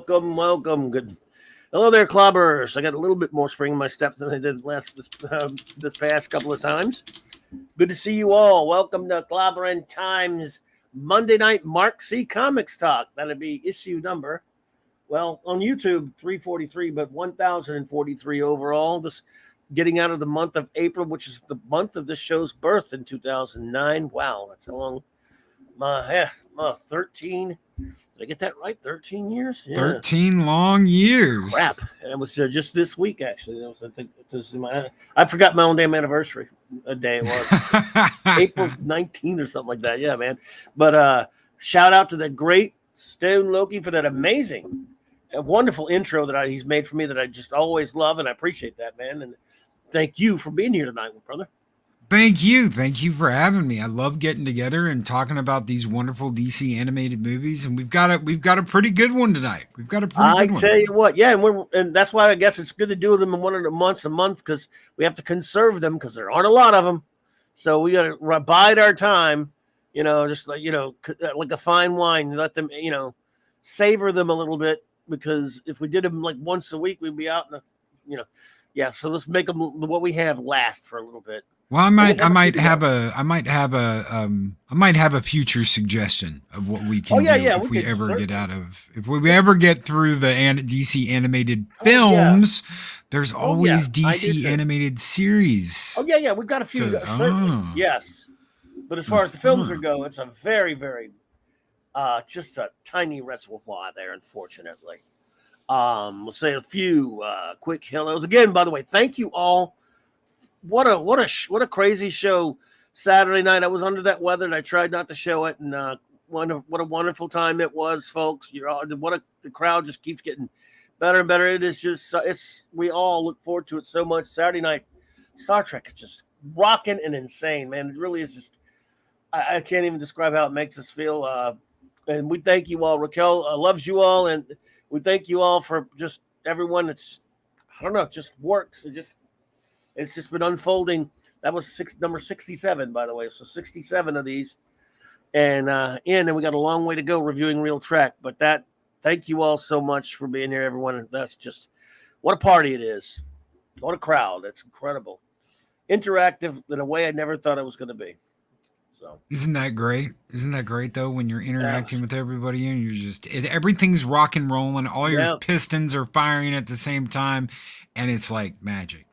welcome. Good. Hello there, Clobberers. I got a little bit more spring in my steps than I did this past couple of times. Good to see you all. Welcome to Clobberin Times Monday Night Mark C. Comics Talk. That'd be issue number, well, on YouTube, 343, but 1,043 overall. This getting out of the month of April, which is the month of this show's birth in 2009. Wow, that's how long. 13. Did I get that right? 13 years? Yeah. 13 long years. Crap. And it was just this week, actually. I forgot my own damn anniversary. A day it was. April 19th or something like that. Yeah, man. But shout out to the great Stone Loki for that amazing, wonderful intro that he's made for me that I just always love, and I appreciate that, man. And thank you for being here tonight, brother. Thank you for having me. I love getting together and talking about these wonderful DC animated movies, and we've got a pretty good one tonight. I tell you what, yeah, and that's why I guess it's good to do them in one of the months a month, because we have to conserve them because there aren't a lot of them, so we got to bide our time, just like like a fine wine, let them savor them a little bit, because if we did them like once a week, we'd be out in the yeah. So let's make them what we have last for a little bit. Well, I might have a future suggestion of what we can do if we ever get through the DC animated films. There's always DC animated series. Oh yeah, we've got a few. Certainly, yes. But as far as the films go, it's a very, very, just a tiny reservoir there, unfortunately. We'll say a few quick hellos again. By the way, thank you all. What a crazy show Saturday night. I was under that weather and I tried not to show it, and what a wonderful time it was, folks. The crowd just keeps getting better and better. It is just we all look forward to it so much. Saturday night Star Trek is just rocking and insane, man. It really is just I can't even describe how it makes us feel. And we thank you all. Raquel loves you all, and we thank you all for just everyone that's just works. It's just been unfolding. That was number 67, by the way. So 67 of these. And we got a long way to go reviewing Real Trek. But thank you all so much for being here, everyone. That's just, what a party it is. What a crowd. It's incredible. Interactive in a way I never thought it was going to be. So Isn't that great? Isn't that great, though, when you're interacting with everybody and you're everything's rock and rolling. All your pistons are firing at the same time. And it's like magic.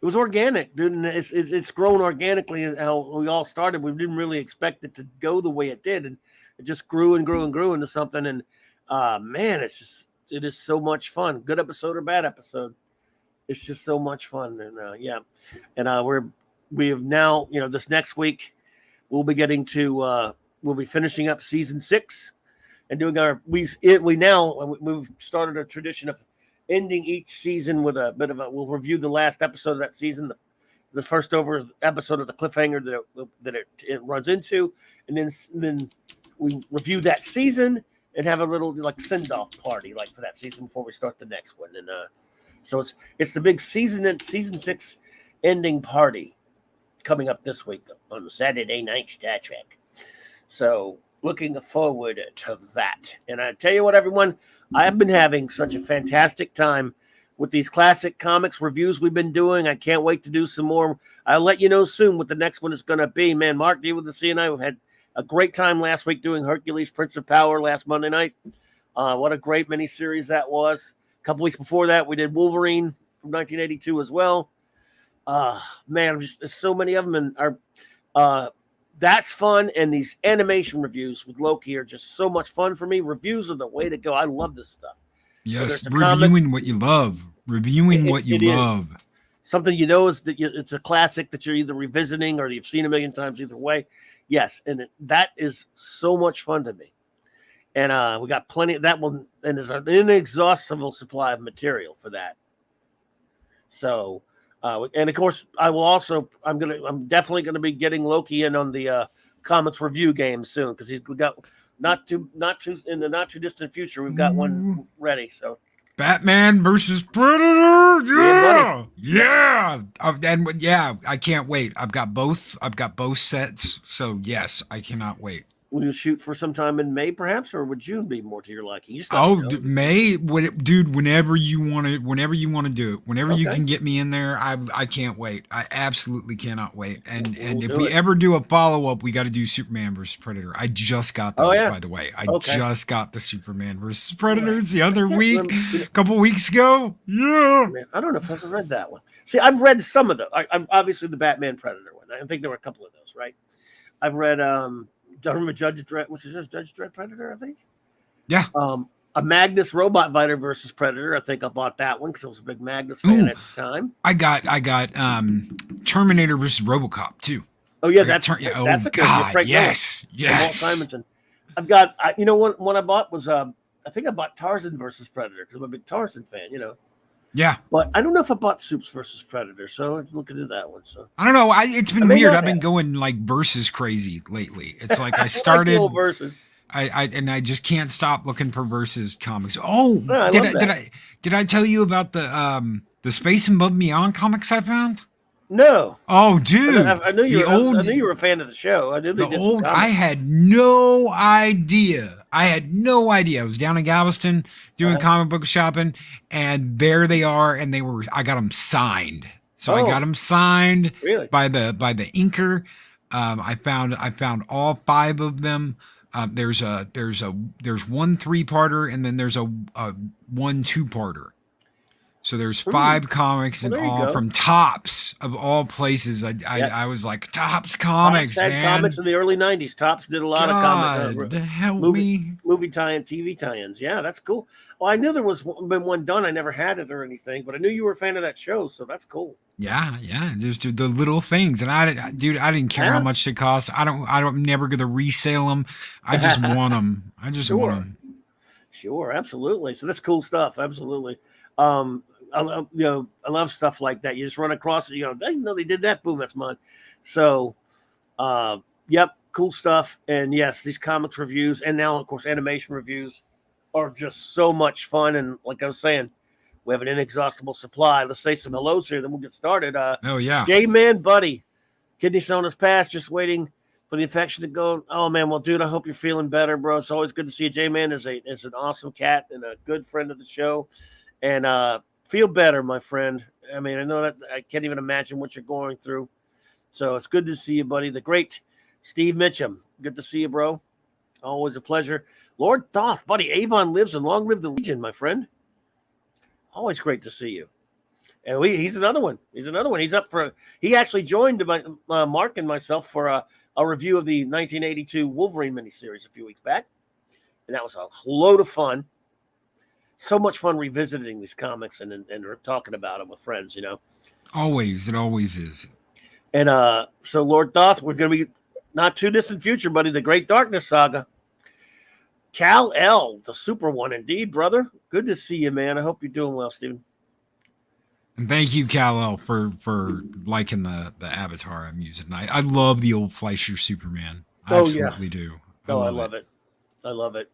It was organic, dude, and it's grown organically. How we all started, we didn't really expect it to go the way it did, and it just grew and grew and grew into something. And man, it is so much fun. Good episode or bad episode, it's just so much fun. And we have now, this next week we'll be getting to we'll be finishing up season 6 and doing we've started a tradition of ending each season with a bit of we'll review the last episode of that season, the first episode of the cliffhanger that it runs into, and then we review that season and have a little like send-off party like for that season before we start the next one. And so it's the big season 6 ending party coming up this week on Saturday night Star Trek. So looking forward to that. And I tell you what, everyone, I have been having such a fantastic time with these classic comics reviews we've been doing. I can't wait to do some more. I'll let you know soon what the next one is going to be. Man, Mark, you with the CNI, we had a great time last week doing Hercules, Prince of Power last Monday night. What a great miniseries that was. A couple weeks before that, we did Wolverine from 1982 as well. Man, there's so many of them, and that's fun, and these animation reviews with Loki are just so much fun for me. Reviews are the way to go. I love this stuff. Yes, reviewing what you love. Reviewing what you love. Something is that it's a classic that you're either revisiting or you've seen a million times either way. Yes, and that is so much fun to me. And we got plenty of that one, and there's an inexhaustible supply of material for that. So... and of course, I'm definitely gonna be getting Loki in on the comics review game soon, because we got not too in the not too distant future. We've got one ready. So Batman versus Predator, yeah, I can't wait. I've got both sets, so yes, I cannot wait. will you shoot for sometime in May, perhaps, or would June be more to your liking? Just let me know. May, dude. Whenever you want to do it, whenever you Okay. can get me in there, I can't wait. I absolutely cannot wait. And We'll if do we it. ever do a follow up, we got to do Superman versus Predator. I just got those, by the way. I just got the Superman versus Predators the other week, a couple weeks ago. Yeah. Man, I don't know if I've ever read that one. See, I've read some of them. I'm obviously the Batman Predator one. I think there were a couple of those, right? I've read Judge Dredd. What's his Judge Dredd Predator? I think. Yeah. A Magnus Robot Fighter versus Predator. I think I bought that one because I was a big Magnus fan at the time. I got Terminator versus RoboCop too. Oh yeah, that's a good God. Yes. Walt Simonton. I've got one I bought was I think I bought Tarzan versus Predator because I'm a big Tarzan fan. Yeah. But I don't know if I bought Soups versus Predator, so let's look into that one. So I don't know. It's been weird. I've been going like versus crazy lately. It's like I started like versus. I just can't stop looking for versus comics. Oh, did I tell you about the Space and Above Beyond comics I found? No. Oh, dude! I knew you were a fan of the show. I knew they did some comics. I had no idea. I was down in Galveston doing comic book shopping, and there they are. And I got them signed. So I got them signed by the inker. I found all 5 of them. There's one 3-parter, and then there's a 1 2-parter. So there's 5 comics in all from Topps of all places. I was like, Topps Comics, man. Comics in the early 90s. Topps did a lot of comic movie tie-in, TV tie-ins. Yeah, that's cool. Well, I knew there was been one done. I never had it or anything, but I knew you were a fan of that show, so that's cool. Yeah, just the little things, and I didn't care how much they cost. I'm never gonna resale them. I just want them. Want them. Sure, absolutely. So that's cool stuff. Absolutely. I love stuff like that. You just run across it. I didn't know they did that. Boom, that's mine. So, yep, cool stuff. And yes, these comics reviews, and now of course animation reviews, are just so much fun. And like I was saying, we have an inexhaustible supply. Let's say some hellos here, then we'll get started. J-Man Buddy, kidney stone has passed, just waiting for the infection to go. Oh man, well, dude, I hope you're feeling better, bro. It's always good to see you. J-Man is an awesome cat and a good friend of the show. And feel better, my friend. I mean, I know that I can't even imagine what you're going through. So it's good to see you, buddy. The great Steve Mitchum. Good to see you, bro. Always a pleasure. Lord Thoth, buddy. Avon lives and long live the Legion, my friend. Always great to see you. And he's another one. He's up for. He actually joined Mark and myself for a review of the 1982 Wolverine miniseries a few weeks back, and that was a load of fun. So much fun revisiting these comics and talking about them with friends. Always, it always is. And so Lord Thoth, we're going to be not too distant future, buddy. The Great Darkness Saga. Kal-El, the super one, indeed, brother. Good to see you, man. I hope you're doing well, Steven. And thank you, Kal-El, for liking the avatar I'm using. I love the old Fleischer Superman. I absolutely do. I love it. I love it.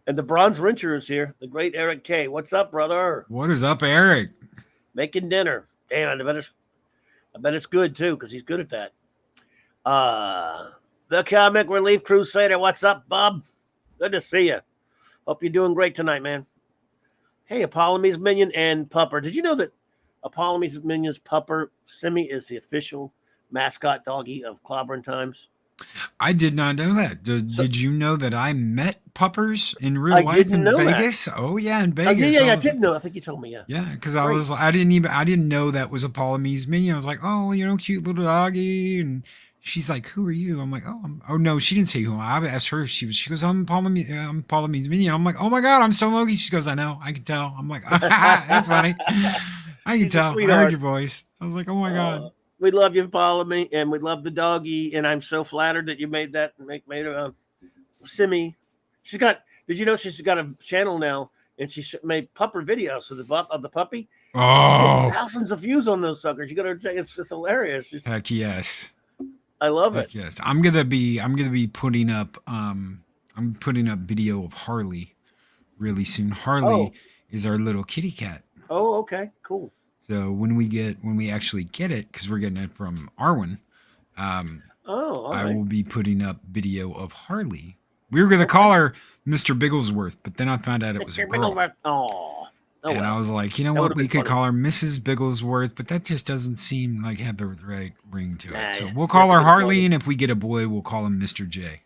And the Bronze Wrencher is here. The great Eric K. What's up, brother? What is up, Eric? Making dinner. Damn, I bet it's good too, because he's good at that. The Comic Relief Crusader. What's up, Bob? Good to see you. Hope you're doing great tonight, man. Hey, Apollome's Minion and Pupper. Did you know that Apollome's Minion's Pupper, Simi, is the official mascot doggy of Clobberin Times? I did not know that. Did you know that I met puppers in real life in Vegas? That. Oh yeah, in Vegas. Yeah, I did know. I think you told me. Yeah. Yeah, because I didn't know that was Apollome's Minion. I was like, oh, cute little doggy, and she's like, who are you? I'm like, oh no, she didn't say who. I asked her. She goes, I'm Apollome's Minion. I'm like, oh my god, I'm so Loki. She goes, I know, I can tell. I'm like, that's funny. I can tell. I heard your voice. I was like, oh my god. We love you, Apollo, and we love the doggy. And I'm so flattered that you made that. Made Simi. Did you know she's got a channel now, and she made pupper videos of the puppy. Oh, thousands of views on those suckers. You got to check. It's just hilarious. Heck yes. I love it. Yes, I'm gonna be putting up. I'm putting up video of Harley really soon. Harley is our little kitty cat. Oh, okay, cool. So when we actually get it, because we're getting it from Arwen, I will be putting up video of Harley We were going to call her Mr. Bigglesworth, but then I found out it was a girl. Oh, and I was like, you know what? We could call her Mrs. Bigglesworth, but that just doesn't seem like have the right ring to it. So we'll call her Harley, and if we get a boy, we'll call him Mr. J.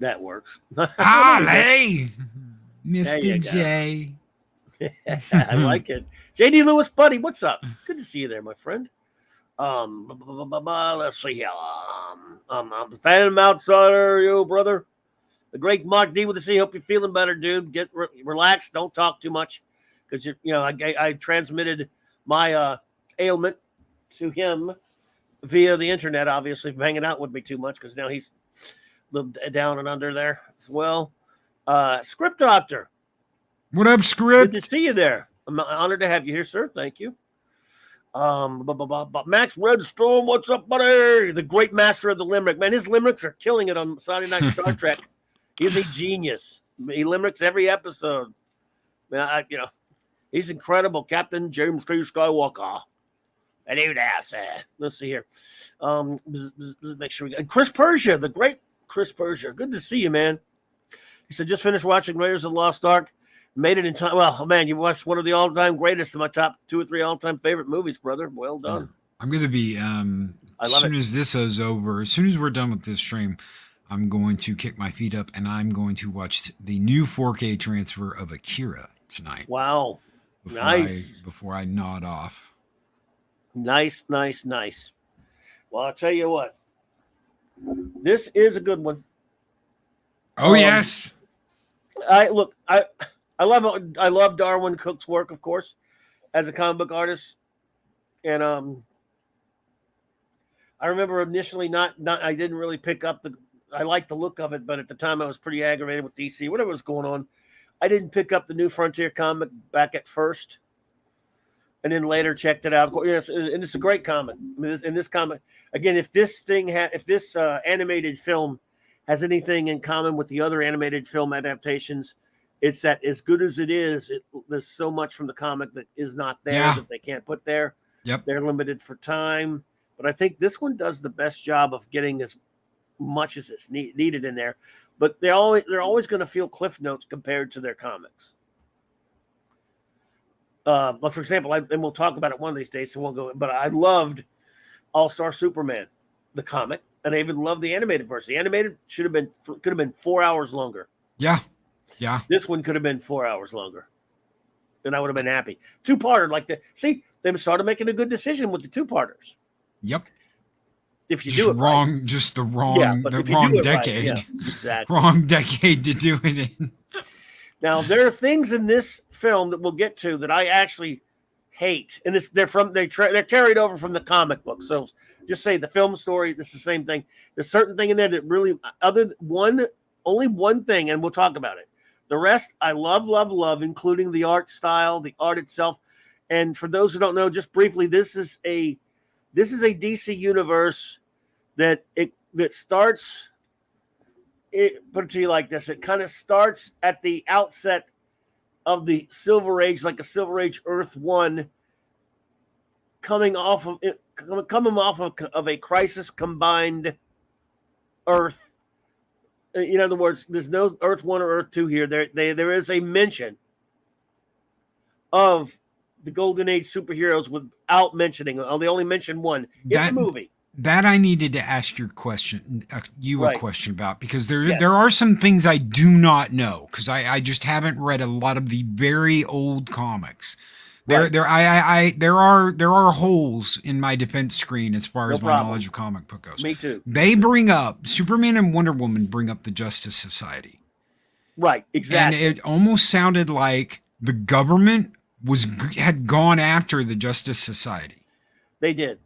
That works. Harley! Mr. J. I like it. JD Lewis, buddy, what's up? Good to see you there, my friend. Let's see here. I'm the Phantom Outsider, yo, brother. The great Mark D with the C. Hope you're feeling better, dude. Get relaxed. Don't talk too much, because I transmitted my ailment to him via the internet. Obviously, from hanging out with me too much, because now he's a little down and under there as well. Script Doctor, what up, Script? Good to see you there. I'm honored to have you here, sir. Thank you. Max Redstorm, what's up, buddy? The great master of the limerick, man. His limericks are killing it on Saturday Night Star Trek. He's a genius. He limericks every episode. Man, he's incredible. Captain James T. Skywalker. Hello there, sir. Let's see here. Make sure we got Chris Persia, the great Chris Persia. Good to see you, man. He said, just finished watching Raiders of the Lost Ark. Made it in time. Well, man, you watched one of the all-time greatest of my top 2 or 3 all-time favorite movies, brother. Well done. I'm going to be, as soon as this is over, as soon as we're done with this stream, I'm going to kick my feet up and I'm going to watch the new 4K transfer of Akira tonight. Wow. Nice. Before I nod off. Nice. Well, I'll tell you what. This is a good one. Oh, yes. I love Darwin Cook's work, of course, as a comic book artist. And I remember initially I didn't really pick up I liked the look of it, but at the time I was pretty aggravated with DC, whatever was going on. I didn't pick up the New Frontier comic back at first, and then later checked it out. Yes, and it's a great comic. I mean, in this comic, again, if this animated film has anything in common with the other animated film adaptations, it's that as good as it is, there's so much from the comic that is not there that they can't put there. Yep. They're limited for time. But I think this one does the best job of getting as much as it's needed in there. But they're always going to feel cliff notes compared to their comics. But for example, and we'll talk about it one of these days, so we'll go. But I loved All-Star Superman, the comic, and I even loved the animated version. The animated could have been 4 hours longer. Yeah. This one could have been 4 hours longer, and I would have been happy. 2-parter, they started making a good decision with the 2-parters. Yep. If you do it wrong, right. Just the wrong decade. Right, exactly. Wrong decade to do it in. Now there are things in this film that we'll get to that I actually hate, and they're carried over from the comic book. So just say the film story. This is the same thing. There's certain thing in there that really only one thing, and we'll talk about it. The rest I love, including the art style, the art itself. And for those who don't know, just briefly, this is a DC universe that starts. Put it to you like this: it kind of starts at the outset of the Silver Age, like a Silver Age Earth 1, coming off of a crisis combined Earth. In other words, there's no Earth 1 or Earth 2 here. There is a mention of the Golden Age superheroes without mentioning. They only mention one in the movie. That I needed to ask a question about, because there are some things I do not know, because I just haven't read a lot of the very old comics. There are holes in my defense screen as far as my knowledge of comic book goes. Me too. They bring up Superman and Wonder Woman bring up the Justice Society. Right, exactly. And it almost sounded like the government had gone after the Justice Society. They did.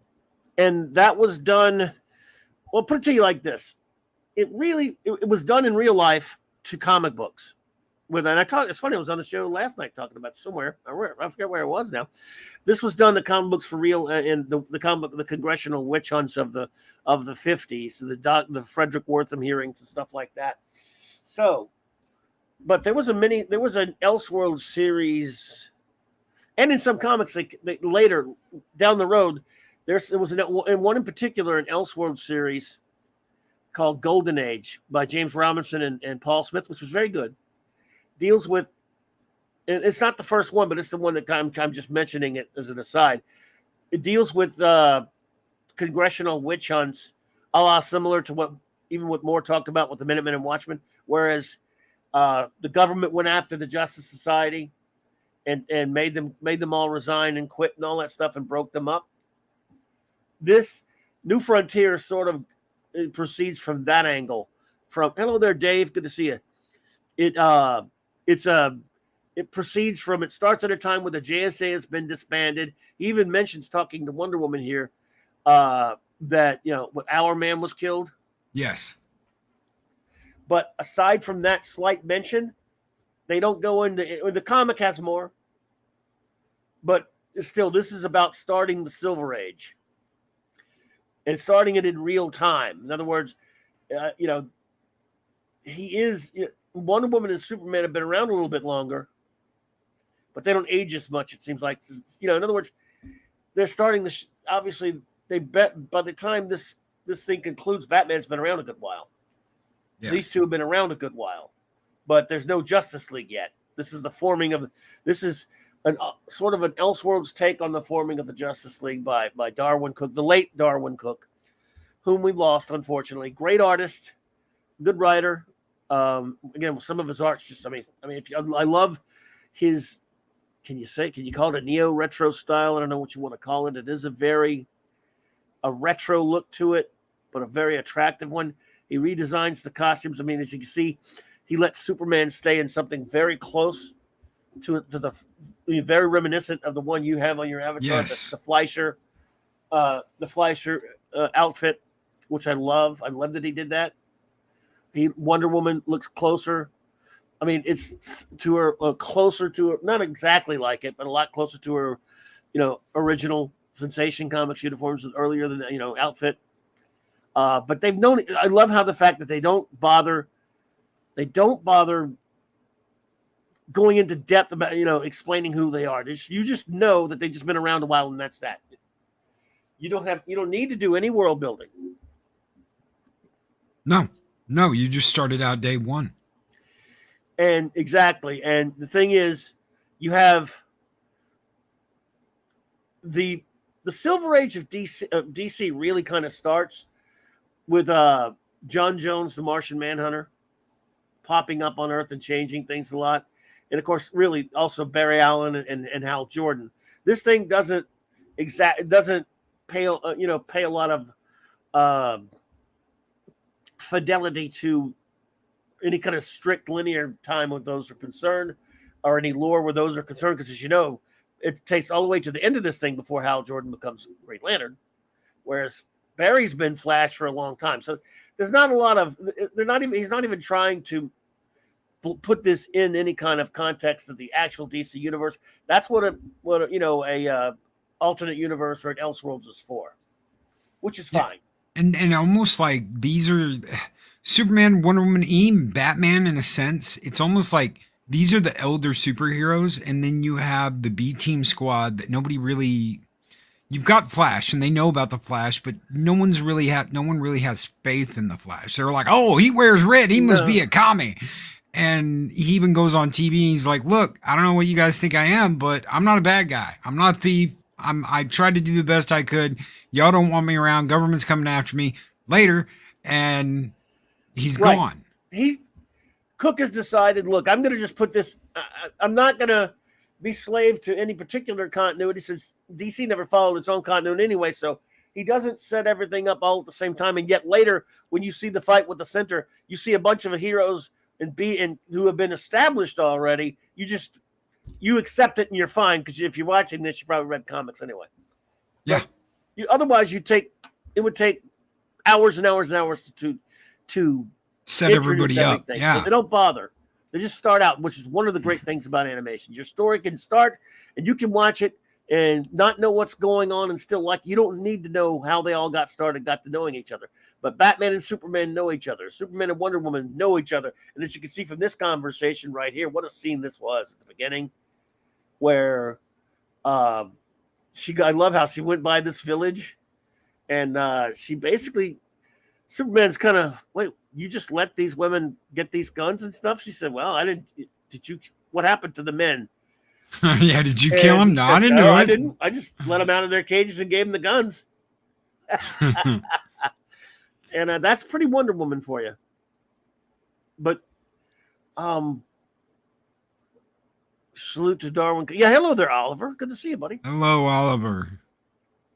And that was done, well, put it to you like this. It was done in real life to comic books. It's funny, I was on the show last night talking about somewhere. I forget where it was now. This was done to comic books for real in the congressional witch hunts of the 50s, the Frederick Wortham hearings and stuff like that. So, but there was an Elseworld series, and in some comics they later down the road, there was in one in particular, an Elseworld series called Golden Age by James Robinson and Paul Smith, which was very good. Deals with, it's not the first one, but it's the one that I'm just mentioning it as an aside. It deals with congressional witch hunts, a la similar to what Moore talked about with the Minutemen and Watchmen, whereas the government went after the Justice Society and made them all resign and quit and all that stuff and broke them up. This New Frontier sort of proceeds from that angle. From hello there, Dave. Good to see you. It proceeds from, it starts at a time where the JSA has been disbanded. He even mentions, talking to Wonder Woman here, that what Our Man was killed. Yes. But aside from that slight mention, they don't go into the comic has more. But still, this is about starting the Silver Age and starting it in real time. In other words, Wonder Woman and Superman have been around a little bit longer, but they don't age as much. It seems like, in other words, they're starting the. Obviously, they bet by the time this thing concludes, Batman's been around a good while. Yeah. These two have been around a good while, but there's no Justice League yet. This is the forming of. This is sort of an Elseworlds take on the forming of the Justice League by Darwin Cook, the late Darwin Cook, whom we lost, unfortunately. Great artist, good writer. Again, some of his art's just amazing. I mean, I love his. Can you call it a neo-retro style? I don't know what you want to call it. It is a retro look to it, but a very attractive one. He redesigns the costumes. I mean, as you can see, he lets Superman stay in something very close to the very reminiscent of the one you have on your avatar, yes. the Fleischer outfit, which I love. I love that he did that. Wonder Woman looks closer. I mean, it's to her closer to her, not exactly like it, but a lot closer to her, original Sensation Comics uniforms earlier than outfit. But they've known. I love how the fact that they don't bother going into depth about explaining who they are. You just know that they've just been around a while, and that's that. You don't need to do any world building. No, you just started out day one. And exactly. And the thing is, you have the Silver Age of DC really kind of starts with John Jones, the Martian Manhunter, popping up on Earth and changing things a lot. And of course, really also Barry Allen and Hal Jordan. This thing doesn't pay a lot of fidelity to any kind of strict linear time when those are concerned, or any lore where those are concerned, because as you know, it takes all the way to the end of this thing before Hal Jordan becomes Green Lantern, whereas Barry's been Flash for a long time. So there's not a lot of he's not even trying to put this in any kind of context of the actual DC universe. That's what a alternate universe or an Elseworlds is for, which is fine. And almost like these are Superman, Wonder Woman, even Batman in a sense. It's almost like these are the elder superheroes, and then you have the B-Team squad that nobody really. You've got Flash, and they know about the Flash, but no one really has faith in the Flash. They're like, oh, he wears red, he must be a commie. And he even goes on TV and he's like, look, I don't know what you guys think I am, but I'm not a bad guy. I'm not a thief. I tried to do the best I could. Y'all don't want me around. Government's coming after me later. And he's gone. Cook has decided, look, I'm going to just put this, I'm not going to be slave to any particular continuity, since DC never followed its own continuity anyway. So he doesn't set everything up all at the same time. And yet later, when you see the fight with the Center, you see a bunch of heroes and who have been established already. You accept it and you're fine, because if you're watching this, you probably read comics anyway. Yeah. Otherwise, it would take hours and hours and hours to set everybody up. Yeah. So they don't bother. They just start out, which is one of the great things about animation. Your story can start and you can watch it and not know what's going on and still you don't need to know how they all got started, got to knowing each other. But Batman and Superman know each other. Superman and Wonder Woman know each other. And as you can see from this conversation right here, what a scene this was at the beginning, where I love how she went by this village and she basically Superman's kind of, wait, you just let these women get these guns and stuff? She said, well, I didn't. Did you? What happened to the men? Yeah, did you kill him? No, I didn't do it. I didn't. I just let them out of their cages and gave them the guns. And that's pretty Wonder Woman for you. But salute to Darwin. Yeah, hello there, Oliver. Good to see you, buddy. Hello, Oliver.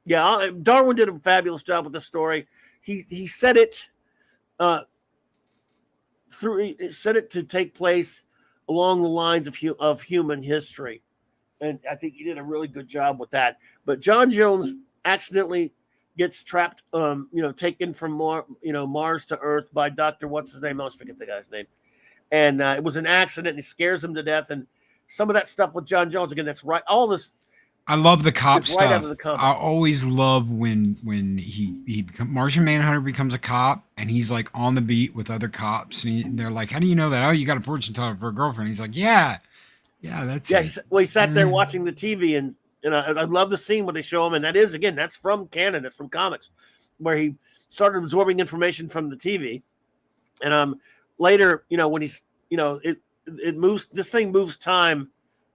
Yeah, Darwin did a fabulous job with the story. He said it set it to take place along the lines of human history, and I think he did a really good job with that. But John Jones accidentally gets trapped, taken from Mars to Earth by Dr. What's his name? I always forget the guy's name. And it was an accident, and he scares him to death. And some of that stuff with John Jones, again, that's right. All this. I love the cop stuff. Right out of the comic. I always love when Martian Manhunter becomes a cop, and he's like on the beat with other cops, and they're like, "How do you know that? Oh, you got a fortune teller for a girlfriend." He's like, "Yeah, that's it." He sat there watching the TV, and I love the scene where they show him, and that's from canon, that's from comics, where he started absorbing information from the TV, and later, when he's, it moves. This thing moves time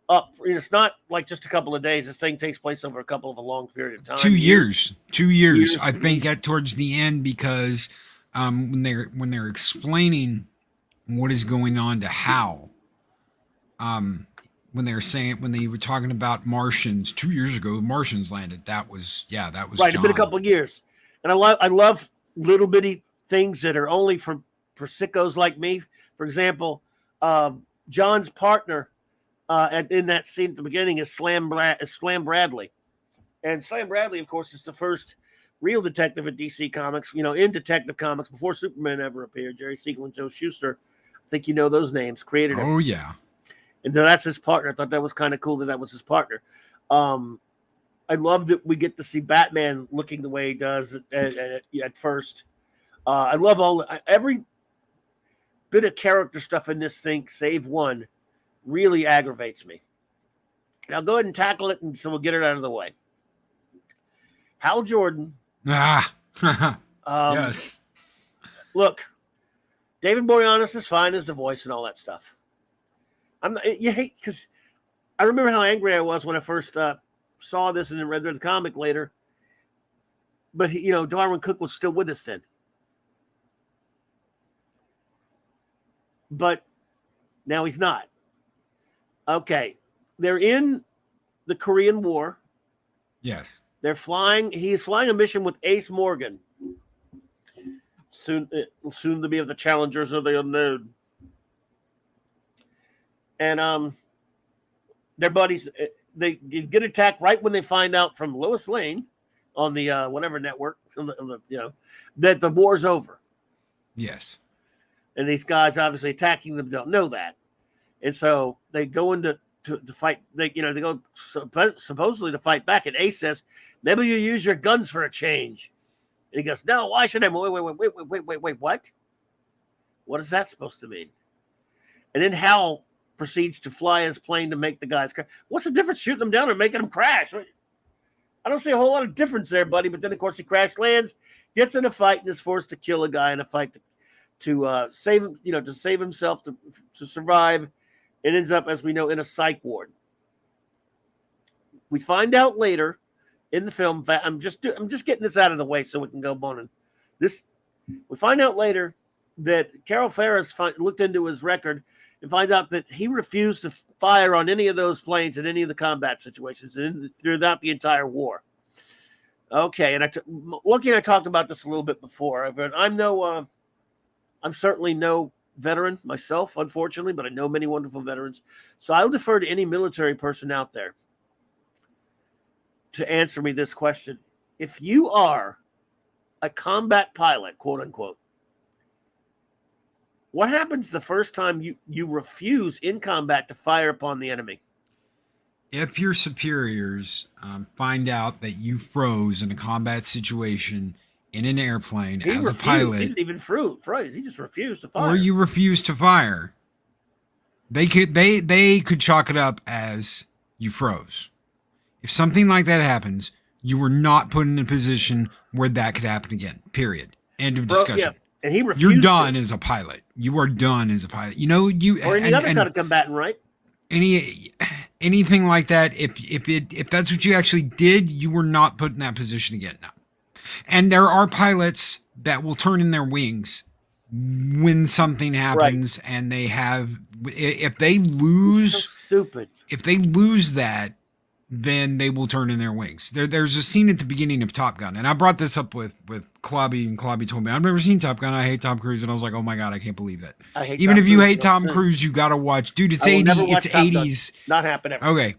up. It's not like just a couple of days. This thing takes place over a long period of time. 2 years. 2 years. I think at towards the end, because when they're explaining what is going on to Hal, when they were talking about Martians 2 years ago, Martians landed. That was right. John. It's been a couple of years, and I love little bitty things that are only for sickos like me. For example, John's partner in that scene at the beginning is Slam Bradley. And Slam Bradley, of course, is the first real detective at DC Comics, in Detective Comics before Superman ever appeared. Jerry Siegel and Joe Shuster, I think you know those names, created him. Oh, yeah. And that's his partner. I thought that was kind of cool that was his partner. I love that we get to see Batman looking the way he does at first. I love every bit of character stuff in this thing, save one, really aggravates me. Now go ahead and tackle it, and so we'll get it out of the way. Hal Jordan. Yes. Look, David Boreanaz is fine as the voice and all that stuff. You hate, because I remember how angry I was when I first saw this and then read the comic later. But Darwin Cook was still with us then. But now he's not. Okay, they're in the Korean War. Yes. He is flying a mission with Ace Morgan. Soon to be of the Challengers of the Unknown. And their buddies, they get attacked right when they find out from Lois Lane on the whatever network, that the war's over. Yes. And these guys obviously attacking them don't know that. And so they go into to fight. They go supposedly to fight back. And Ace says, "Maybe you use your guns for a change." And he goes, "No, why should I?" Wait, what? What is that supposed to mean? And then Hal proceeds to fly his plane to make the guys crash. What's the difference shooting them down or making them crash? I don't see a whole lot of difference there, buddy. But then, of course, he crash lands, gets in a fight, and is forced to kill a guy in a fight to save him, to save himself, to survive. It ends up, as we know, in a psych ward. We find out later in the film. I'm just getting this out of the way so we can go on. And this, we find out later that Carol Ferris looked into his record and finds out that he refused to fire on any of those planes in any of the combat situations throughout the entire war. Okay, and I talked about this a little bit before. I'm certainly no veteran myself, unfortunately, but I know many wonderful veterans. So I'll defer to any military person out there to answer me this question. If you are a combat pilot, quote unquote, what happens the first time you refuse in combat to fire upon the enemy? If your superiors find out that you froze in a combat situation in an airplane a pilot. He didn't even froze. He just refused to fire. Or you refuse to fire. They could chalk it up as you froze. If something like that happens, you were not put in a position where that could happen again. Period. End of discussion. Yeah. And he refused. You're done as a pilot. You are done as a pilot. You know, or any other kind of combatant, right? Anything like that. If that's what you actually did, you were not put in that position again. No. And there are pilots that will turn in their wings when something happens, right. And they have, if they lose, so stupid. If they lose that, then they will turn in their wings. There's a scene at the beginning of Top Gun, and I brought this up with Clobby, and Clobby told me, I've never seen Top Gun. I hate Tom Cruise. And I was like, oh my God, I can't believe that. Even if you hate Tom Cruise, you got to watch. Dude, it's 80s. Not happening. Okay.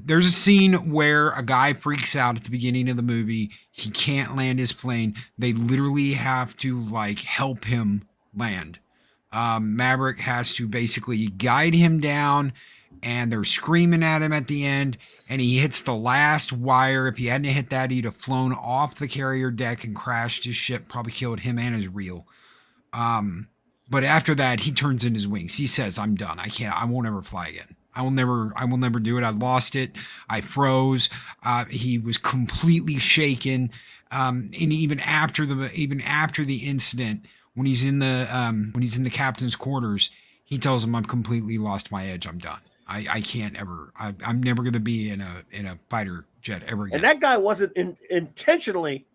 There's a scene where a guy freaks out at the beginning of the movie. He can't land his plane. They literally have to help him land. Maverick has to basically guide him down, and they're screaming at him at the end, and he hits the last wire. If he hadn't hit that, he'd have flown off the carrier deck and crashed his ship, probably killed him and his reel. But after that, he turns in his wings. He says, I'm done. I won't ever fly again. I will never do it. I lost it. I froze. He was completely shaken. And even after the incident, when he's in the captain's quarters, he tells him, I've completely lost my edge. I'm done. I can't ever. I'm never going to be in a fighter jet ever again. And that guy wasn't intentionally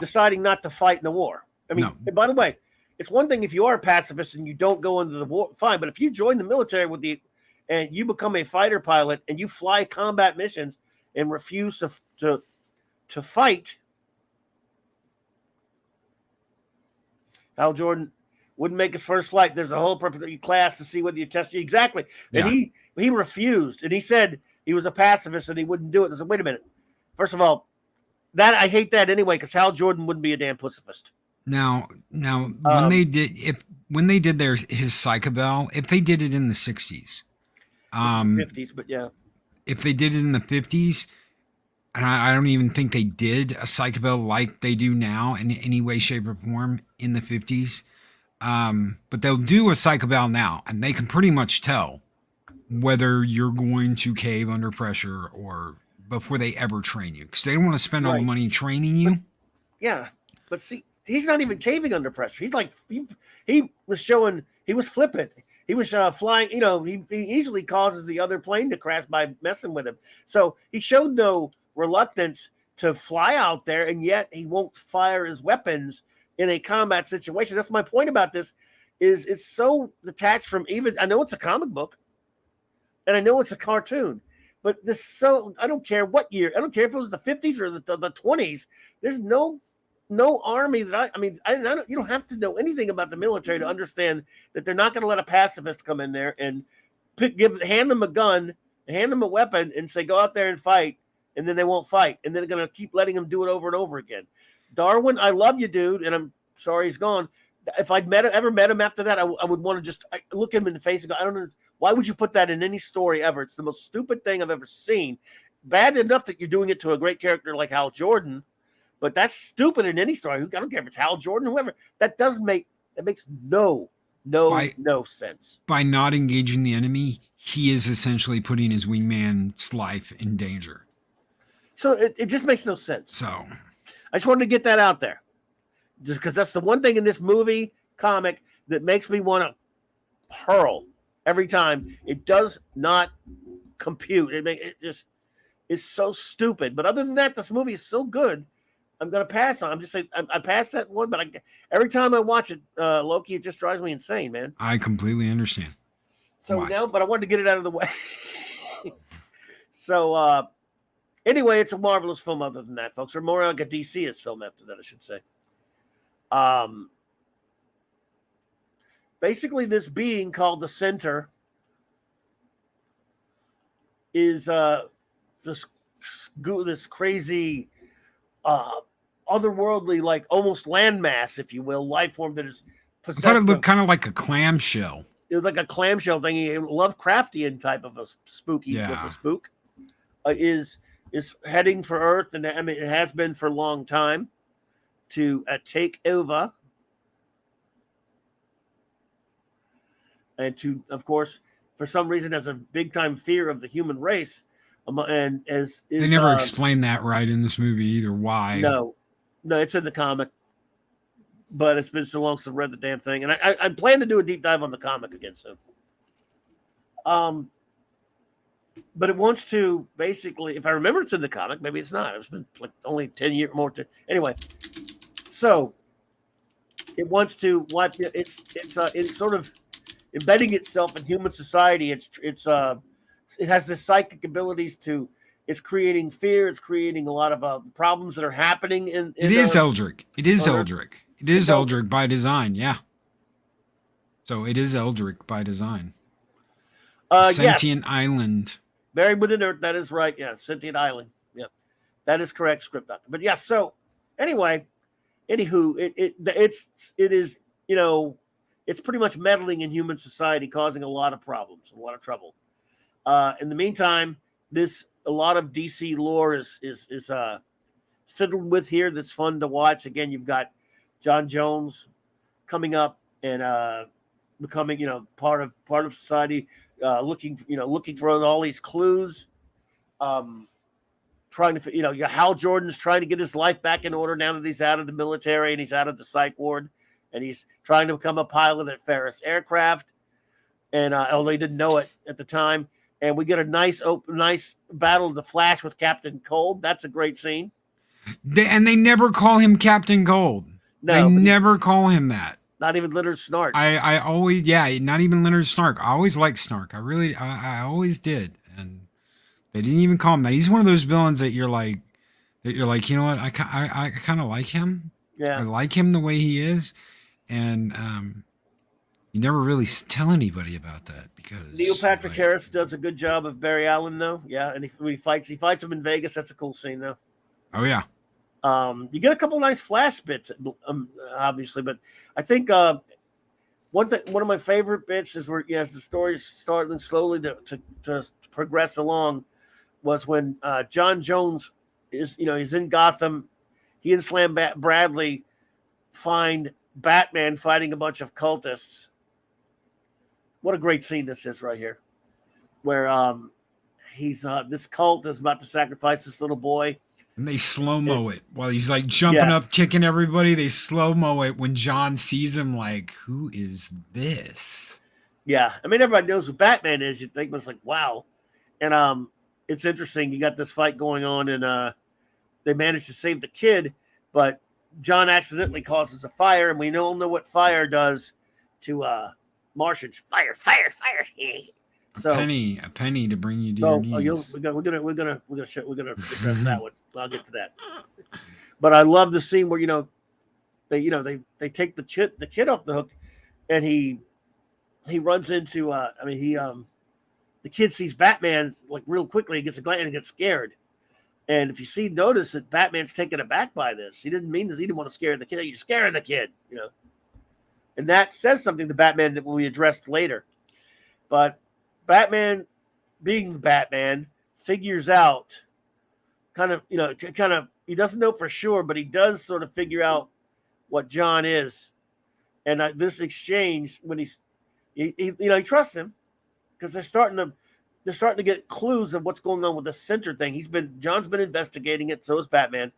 deciding not to fight in the war. I mean, and by the way, it's one thing if you are a pacifist and you don't go into the war, fine. But if you join the military and you become a fighter pilot and you fly combat missions and refuse to fight, Hal Jordan wouldn't make his first flight. There's a whole preparatory class to see whether you test you. Exactly. And he refused. And he said he was a pacifist and he wouldn't do it. I said, wait a minute. First of all, I hate that anyway, because Hal Jordan wouldn't be a damn pacifist. Now when they did his psych eval, if they did it in the 60s. 50s, but yeah. If they did it in the 50s, and I don't even think they did a psych eval like they do now in any way, shape, or form in the 50s. But they'll do a psych eval now, and they can pretty much tell whether you're going to cave under pressure or before they ever train you, because they don't want to spend all the money training you. But see, he's not even caving under pressure. He's like, he was showing, he was flippant. He was flying, he easily causes the other plane to crash by messing with him. So he showed no reluctance to fly out there, and yet he won't fire his weapons in a combat situation. That's my point about this, is it's so detached from I know it's a comic book, and I know it's a cartoon, but I don't care what year. I don't care if it was the 50s or the 20s. There's no army that you don't have to know anything about the military to understand that they're not going to let a pacifist come in there and hand them a gun, hand them a weapon, and say, go out there and fight, and then they won't fight, and then they're going to keep letting them do it over and over again. Darwin, I love you, dude, and I'm sorry he's gone. If I'd ever met him after that, I would want to just look him in the face and go, I don't know, why would you put that in any story ever? It's the most stupid thing I've ever seen. Bad enough that you're doing it to a great character like Hal Jordan, but that's stupid in any story. I don't care if it's Hal Jordan, whoever. That makes no sense. By not engaging the enemy, he is essentially putting his wingman's life in danger. So it just makes no sense. So I just wanted to get that out there, just because that's the one thing in this movie comic that makes me want to hurl every time. It does not compute. It just is so stupid. But other than that, this movie is so good. I'm going to pass on. I'm just saying I passed that one, but every time I watch it, Loki, it just drives me insane, man. I completely understand. So now, but I wanted to get it out of the way. So anyway, it's a marvelous film other than that, folks. Or more like a DC's film after that, I should say. Basically, this being called the Center is this crazy otherworldly, like almost landmass, if you will, life form that is possessed. I thought it looked kind of like a clamshell. It was like a clamshell thing, a Lovecraftian type of a spooky with a spook. Is heading for Earth, and I mean it has been for a long time, to take over, and to, of course, for some reason, has a big time fear of the human race. And they never explained that right in this movie either. Why? No, No, it's in the comic, but it's been so long since I read the damn thing, and I plan to do a deep dive on the comic again soon. But it wants to basically, if I remember, it's in the comic. Maybe it's not. It's been like only 10 years more. Anyway, so it wants to wipe. It's sort of embedding itself in human society. It has the psychic abilities to. It's creating fear. It's creating a lot of problems that are happening it is Eldritch. It is Eldritch. It is Eldritch by design. Yeah. So it is Eldritch by design. Sentient island. Buried within Earth. That is right. Yeah, sentient island. Yeah, that is correct, script doctor. But yeah. So anyway, anywho, it is it's pretty much meddling in human society, causing a lot of problems, a lot of trouble. In the meantime, a lot of DC lore is fiddled with here. That's fun to watch. Again, you've got John Jones coming up and becoming part of society, looking for all these clues, trying to Hal Jordan's trying to get his life back in order now that he's out of the military and he's out of the psych ward, and he's trying to become a pilot at Ferris Aircraft, and although he didn't know it at the time. And we get a nice battle of the Flash with Captain Cold. That's a great scene. They never call him Captain Cold. No, they never call him that. Not even Leonard Snark. I always, not even Leonard Snark. I always liked Snark. I always did. And they didn't even call him that. He's one of those villains that you're like, you know what? I kind of like him. Yeah. I like him the way he is. And, you never really tell anybody about that because Neil Patrick Harris does a good job of Barry Allen, though. Yeah, and he fights him in Vegas. That's a cool scene, though. Oh yeah. You get a couple of nice flash bits, obviously, but I think one of my favorite bits is where as the story's starting slowly to progress along, was when John Jones he's in Gotham. He and Slam Bradley find Batman fighting a bunch of cultists. What a great scene this is right here, where this cult is about to sacrifice this little boy. And they slow-mo it while he's like jumping up, kicking everybody. They slow-mo it when John sees him like, who is this? Yeah. I mean, everybody knows who Batman is. You think, but it's like, wow. And it's interesting. You got this fight going on, and they manage to save the kid, but John accidentally causes a fire, and we all know what fire does to Martians. Fire. So, a penny to bring you to your knees. We're gonna address that one. I'll get to that. But I love the scene where they take the kid off the hook, and he runs into the kid sees Batman like real quickly. He gets a glance and gets scared. And if you notice that Batman's taken aback by this. He didn't mean this. He didn't want to scare the kid. You're scaring the kid, And that says something to Batman that will be addressed later. But Batman, being Batman, figures out he doesn't know for sure, but he does sort of figure out what John is. And this exchange, when he trusts him, because they're starting to get clues of what's going on with the center thing. John's been investigating it, so is Batman.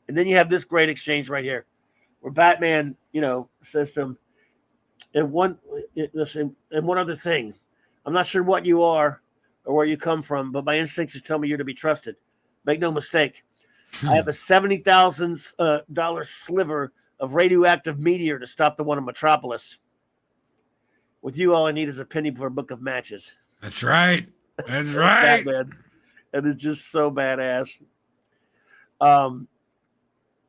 And then you have this great exchange right here, where Batman, says to him, and one other thing, I'm not sure what you are or where you come from, but my instincts tell me you're to be trusted. Make no mistake. I have a $70,000 sliver of radioactive meteor to stop the one in Metropolis. With you, all I need is a penny for a book of matches. That's right. That's right. Batman. And it's just so badass.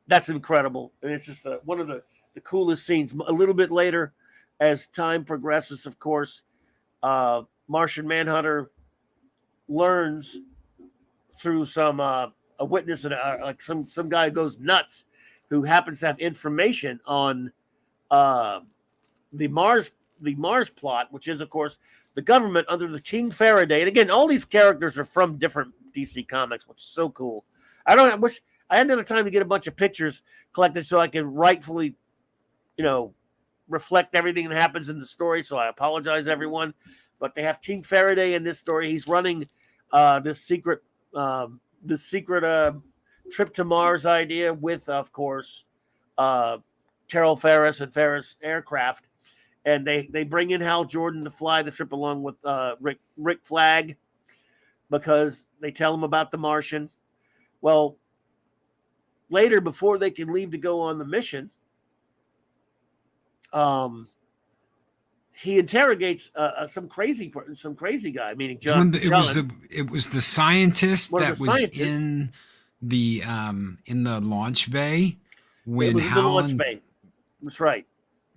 That's incredible. And it's just one of the coolest scenes. A little bit later, as time progresses, of course, Martian Manhunter learns through a witness and like some guy goes nuts who happens to have information on the Mars plot, which is, of course, the government under the King Faraday. And again, all these characters are from different DC comics, which is so cool. I wish I hadn't had time to get a bunch of pictures collected so I can rightfully, reflect everything that happens in the story. So I apologize, everyone. But they have King Faraday in this story. He's running this secret trip to Mars idea with, of course, Carol Ferris and Ferris Aircraft. And they bring in Hal Jordan to fly the trip along with Rick Flag because they tell him about the Martian. Well, later, before they can leave to go on the mission, he interrogates some crazy guy, meaning John. It was the scientist that was in the launch bay when Hal launch bay. That's right.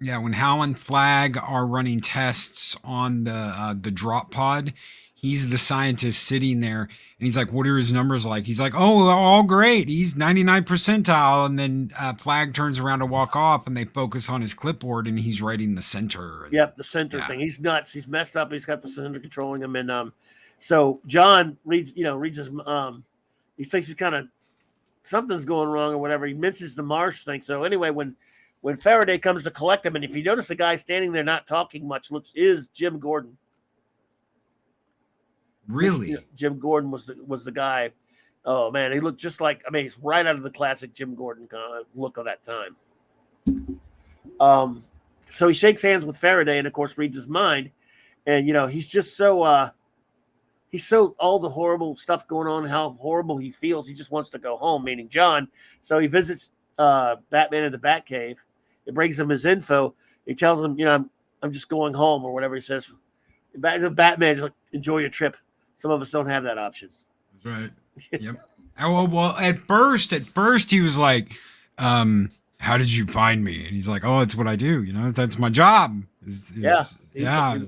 Yeah, when Hal and Flag are running tests on the drop pod, he's the scientist sitting there, and he's like, "What are his numbers like?" He's like, "Oh, all great. He's 99 percentile." And then Flag turns around to walk off, and they focus on his clipboard, and he's writing the center. Yep, the center thing. He's nuts. He's messed up. He's got the center controlling him, and so John reads his. He thinks he's kind of something's going wrong or whatever. He mentions the Marsh thing. So anyway, when Faraday comes to collect him, and if you notice the guy standing there not talking much, is Jim Gordon. Really? Jim Gordon was the guy. Oh man, he looked just like, he's right out of the classic Jim Gordon kind of look of that time. So he shakes hands with Faraday and of course reads his mind. And he's just so all the horrible stuff going on, how horrible he feels. He just wants to go home, meaning John. So he visits Batman in the Batcave. It brings him his info. He tells him, I'm just going home or whatever he says. Batman's like, enjoy your trip. Some of us don't have that option. That's right. Yep. Well, at first he was like, how did you find me? And he's like, oh, it's what I do. That's my job. He's a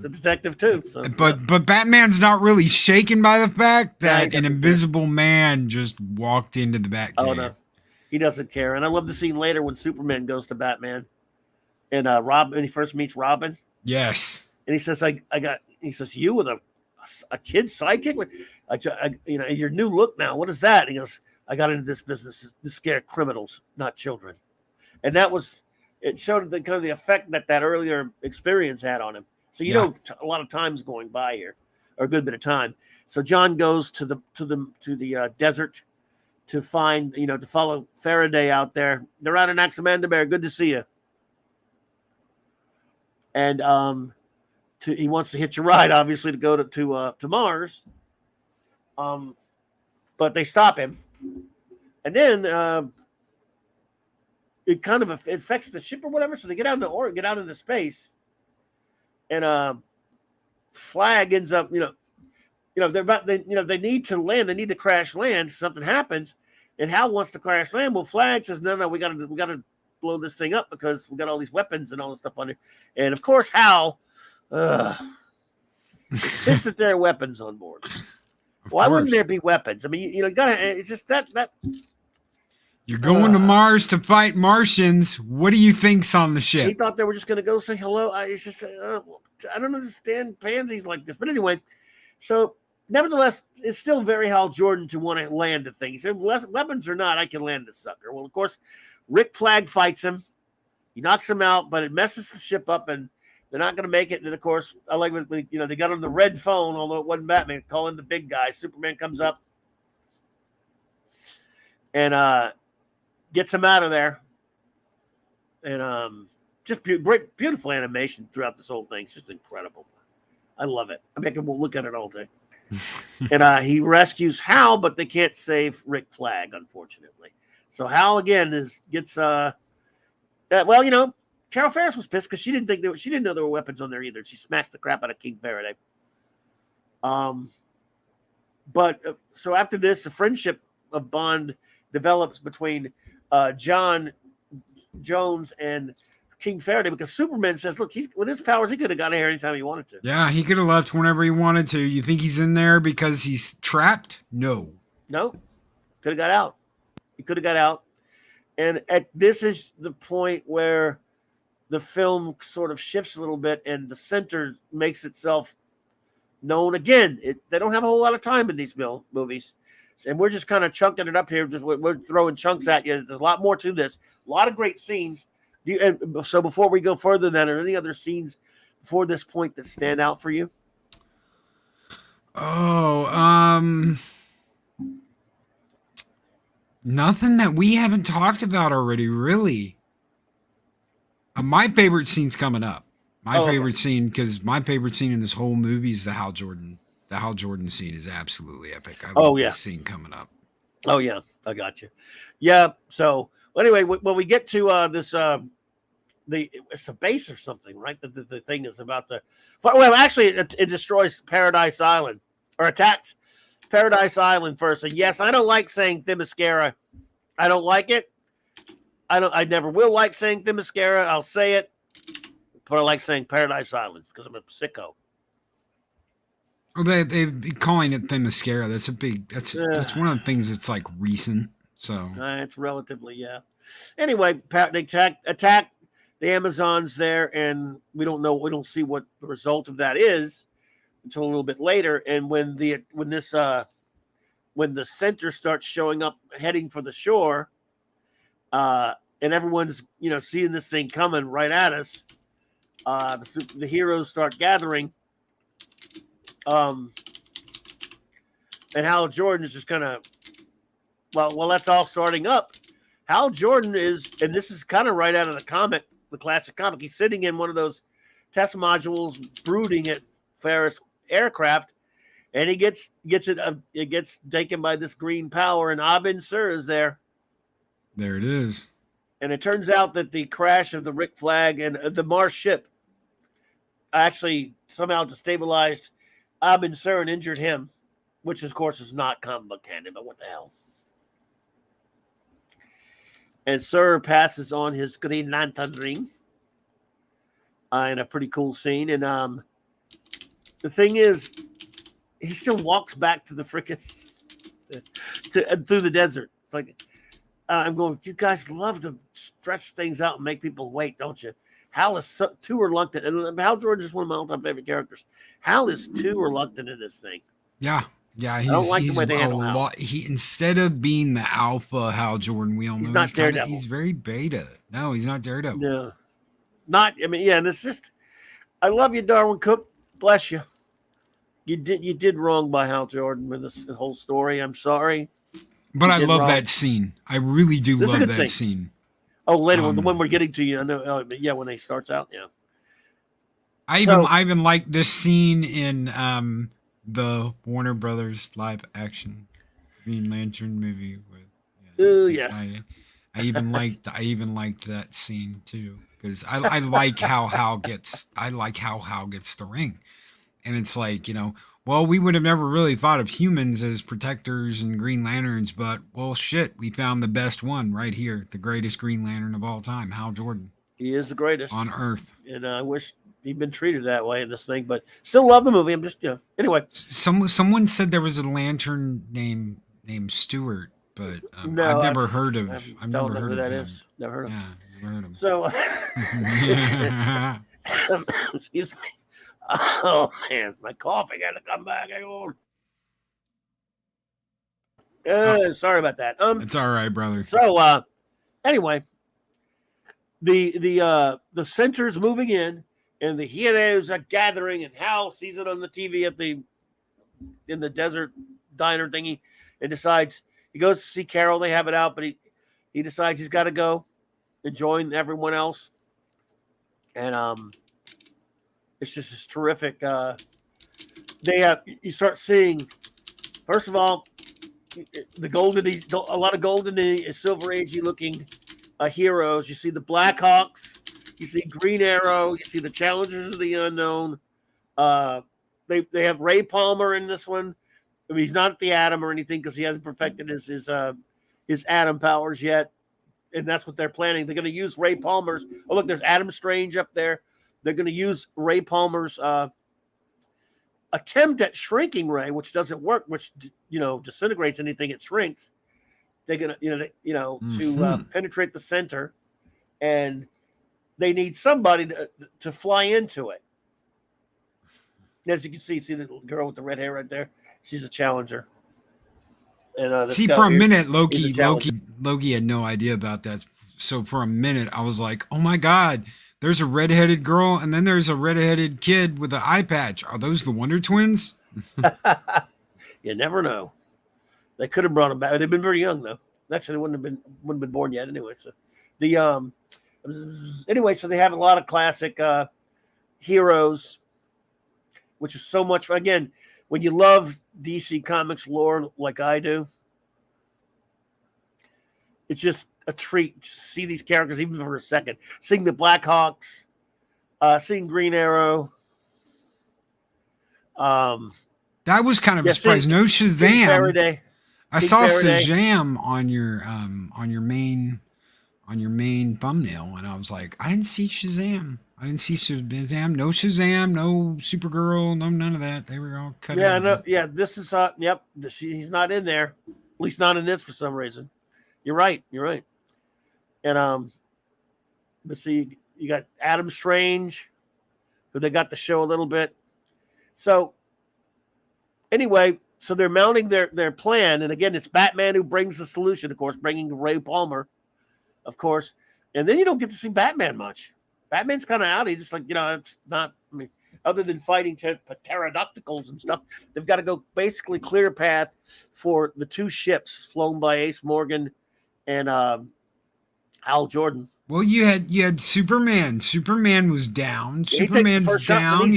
detective too. So, but Batman's not really shaken by the fact that an invisible man just walked into the Batcave. Oh no. He doesn't care. And I love the scene later when Superman goes to Batman and when he first meets Robin. Yes. And he says, he says, you with a kid's sidekick? Your new look now. What is that? And he goes, I got into this business to scare criminals, not children. And it showed the kind of the effect that earlier experience had on him. So, a lot of time's going by here, or a good bit of time. So John goes to the desert to find, to follow Faraday out there. They're out in Axamandabear. Good to see you. And he wants to hitch a ride, obviously, to go to Mars. But they stop him. And then it kind of affects the ship or whatever. So they get out into space. And Flag ends up, they need to land. They need to crash land. Something happens, and Hal wants to crash land. Well, Flag says, "No, we got to blow this thing up because we got all these weapons and all this stuff on it." And of course, Hal is pissed that there are weapons on board. Why wouldn't there be weapons? You gotta. It's just that. You're going to Mars to fight Martians. What do you think's on the ship? He thought they were just going to go say hello. I don't understand pansies like this. But anyway, so nevertheless, it's still very Hal Jordan to want to land the thing. He said, weapons or not, I can land this sucker. Well, of course, Rick Flag fights him. He knocks him out, but it messes the ship up, and they're not going to make it. And, of course, I like when they got on the red phone, although it wasn't Batman, calling the big guy. Superman comes up and gets him out of there. And just great, beautiful animation throughout this whole thing. It's just incredible. I love it. I can look at it all day. And he rescues Hal, but they can't save Rick Flag, unfortunately. So Hal again gets Carol Ferris was pissed because she didn't know there were weapons on there either. She smashed the crap out of King Faraday. But so after this, the friendship of Bond develops between John Jones and King Faraday, because Superman says, look, with his powers, he could have got here anytime he wanted to. Yeah, he could have left whenever he wanted to. You think he's in there because he's trapped? No. Could have got out. He could have got out. And this is the point where the film sort of shifts a little bit and the center makes itself known again. They don't have a whole lot of time in these movies. And we're just kind of chunking it up here. We're throwing chunks at you. There's a lot more to this. A lot of great scenes. So before we go further than that, are there any other scenes before this point that stand out for you? Nothing that we haven't talked about already, really. My favorite scene's coming up. My favorite scene, because my favorite scene in this whole movie is the Hal Jordan. The Hal Jordan scene is absolutely epic. I love this scene coming up. Oh yeah, I got you. Yeah. So anyway, when we get to this, it's a base or something, right? The thing is about to. Well, actually, it destroys Paradise Island or attacks Paradise Island first. And yes, I don't like saying Themyscira. I don't like it. I never will like saying Themyscira. I'll say it, but I like saying Paradise Island because I'm a sicko. Well, they've been calling it Themyscira. That's a big. That's one of the things that's like recent. So it's relatively Anyway, they attack the Amazons there, and we don't see what the result of that is until a little bit later. And when the center starts showing up, heading for the shore, and everyone's seeing this thing coming right at us, the heroes start gathering. And Hal Jordan is just kind of, well, that's all starting up. Hal Jordan is, and this is kind of right out of the classic comic. He's sitting in one of those test modules, brooding at Ferris aircraft, and he gets taken by this green power, and Abin Sur is there. There it is. And it turns out that the crash of the Rick Flag and the Mars ship actually somehow destabilized Abin Sur and injured him, which of course is not comic book canon, but what the hell. And Sur passes on his Green Lantern ring in a pretty cool scene. And the thing is, he still walks back to the freaking through the desert. It's like, I'm going, you guys love to stretch things out and make people wait, don't you? Hal is too reluctant. And Hal Jordan is one of my all-time favorite characters. Hal is too reluctant in this thing. Yeah. Yeah, I don't like the way they handle Hal. Instead of being the alpha Hal Jordan, we all know he's not Daredevil. He's very beta. No, he's not Daredevil. No, and it's just, I love you, Darwin Cook. Bless you. You did wrong by Hal Jordan with this whole story. I'm sorry. But I love that scene. I really do love that scene. Oh, later when the one we're getting to, I know. When he starts out, I even like this scene in the Warner Brothers live action Green Lantern movie with. I even liked that scene too because I like how Hal gets the ring, and it's like well, we would have never really thought of humans as protectors and Green Lanterns, but well, shit, we found the best one right here, the greatest Green Lantern of all time, Hal Jordan. He is the greatest on Earth, and I wish he'd been treated that way in this thing, but still love the movie. I'm just anyway. Someone said there was a lantern named Stewart, but I've never heard of. I've never heard of that him. Never heard of him. Yeah, never heard of him. So, excuse me. Oh man, my coughing had to come back. Hang on. Sorry about that. It's all right, brother. So, anyway, the center's moving in, and the heroes are gathering, and Hal sees it on the TV in the desert diner thingy, and decides he goes to see Carol. They have it out, but he decides he's got to go and join everyone else, and it's just this terrific. You start seeing, first of all, a lot of golden and silver agey looking heroes. You see the Blackhawks, you see Green Arrow, you see the Challengers of the Unknown. They have Ray Palmer in this one. I mean, he's not the Atom or anything because he hasn't perfected his Atom powers yet, and that's what they're planning. They're going to use Ray Palmer's. Oh, look, there's Adam Strange up there. They're going to use Ray Palmer's attempt at shrinking Ray, which doesn't work, which disintegrates anything it shrinks. They're going to penetrate the center, and they need somebody to fly into it. As you can see the girl with the red hair right there. She's a challenger. And for a minute, Loki had no idea about that. So for a minute, I was like, "Oh my God, there's a redheaded girl, and then there's a redheaded kid with an eye patch. Are those the Wonder Twins?" You never know. They could have brought them back. They've been very young though. Actually, they wouldn't have been born yet anyway. So the anyway, so they have a lot of classic heroes, which is so much. Again, when you love DC Comics lore like I do, it's just a treat to see these characters even for a second. Seeing the Blackhawks, seeing Green Arrow. That was kind of a surprise. No Shazam. I saw Shazam on your main thumbnail, and I was like, I didn't see Shazam. I didn't see Shazam. No Shazam. No Supergirl. No none of that. They were all cut out. Yeah, no, yeah. This is yep. He's not in there. At least not in this for some reason. You're right. And let's see. You got Adam Strange, who they got to show a little bit. So anyway, so they're mounting their plan, and again, it's Batman who brings the solution. Of course, bringing Ray Palmer, of course, and then you don't get to see Batman much. Batman's kind of out. He's just like, it's not. I mean, other than fighting pterodactyls and stuff, they've got to go basically clear a path for the two ships flown by Ace Morgan and Hal Jordan. Well, you had Superman. Superman was down. Superman's down.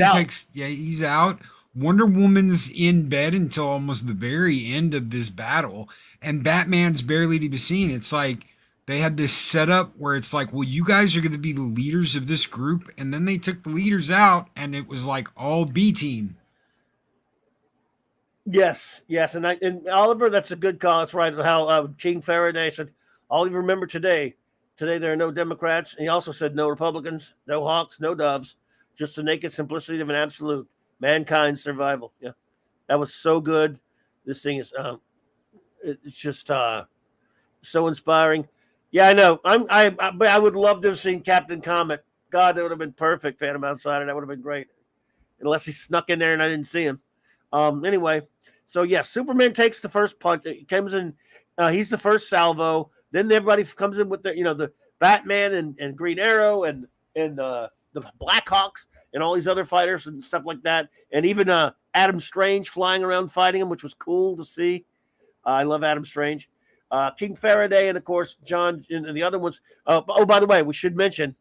He's out. Wonder Woman's in bed until almost the very end of this battle, and Batman's barely to be seen. It's like they had this setup where it's like, well, you guys are going to be the leaders of this group, and then they took the leaders out, and it was like all B team. Yes, and Oliver, that's a good call. That's right. How King Faraday said, "All you remember today there are no Democrats." And he also said, "No Republicans, no hawks, no doves, just the naked simplicity of an absolute mankind's survival." Yeah, that was so good. This thing is, it's just so inspiring. Yeah, I know. I would love to have seen Captain Comet. God, that would have been perfect. Phantom Outsider, that would have been great. Unless he snuck in there and I didn't see him. Anyway, so yeah, Superman takes the first punch. He comes in. He's the first salvo. Then everybody comes in with the Batman and Green Arrow and the Blackhawks and all these other fighters and stuff like that. And even Adam Strange flying around fighting him, which was cool to see. I love Adam Strange. King Faraday and, of course, John and the other ones. By the way, we should mention,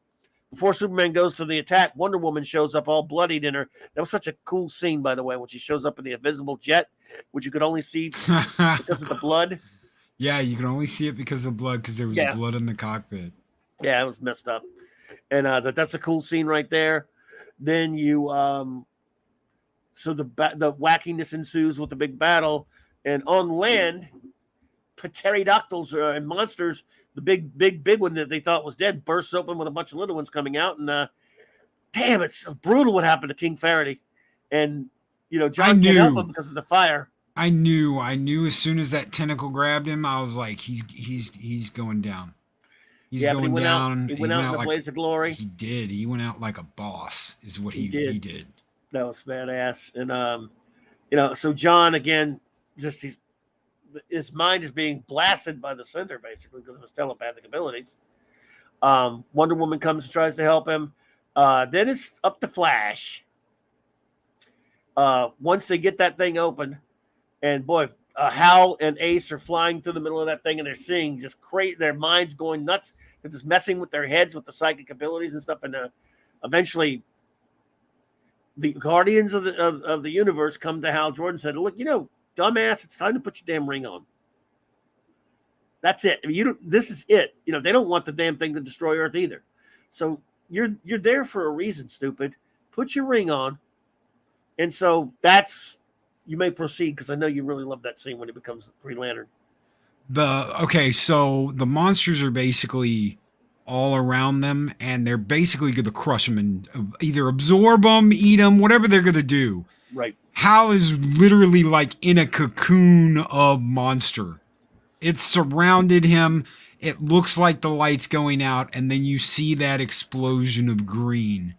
before Superman goes to the attack, Wonder Woman shows up all bloodied in her. That was such a cool scene, by the way, when she shows up in the invisible jet, which you could only see because of the blood. Yeah, you can only see it because of blood, because there was blood in the cockpit. Yeah, it was messed up. And that's a cool scene right there. Then you, so the wackiness ensues with the big battle. And on land, pterodactyls and monsters, the big one that they thought was dead, bursts open with a bunch of little ones coming out. And damn, it's brutal what happened to King Faraday. And, John can't help him because of the fire. I knew as soon as that tentacle grabbed him, I was like, he's going down. He went out in a blaze of glory. He did. He went out like a boss, is what he did. That was badass. And so John again, just his mind is being blasted by the Cinder basically because of his telepathic abilities. Wonder Woman comes and tries to help him. Then it's up to Flash. Once they get that thing open, and boy, Hal and Ace are flying through the middle of that thing, and they're seeing just their minds going nuts. It's just messing with their heads with the psychic abilities and stuff. And eventually, the Guardians of the universe come to Hal Jordan and said, "Look, dumbass, it's time to put your damn ring on. That's it. I mean, this is it. They don't want the damn thing to destroy Earth either. So you're there for a reason, stupid. Put your ring on." And so you may proceed, because I know you really love that scene when he becomes Green Lantern. So the monsters are basically all around them, and they're basically going to crush them and either absorb them, eat them, whatever they're going to do. Right. Hal is literally like in a cocoon of monster. It's surrounded him. It looks like the light's going out, and then you see that explosion of green,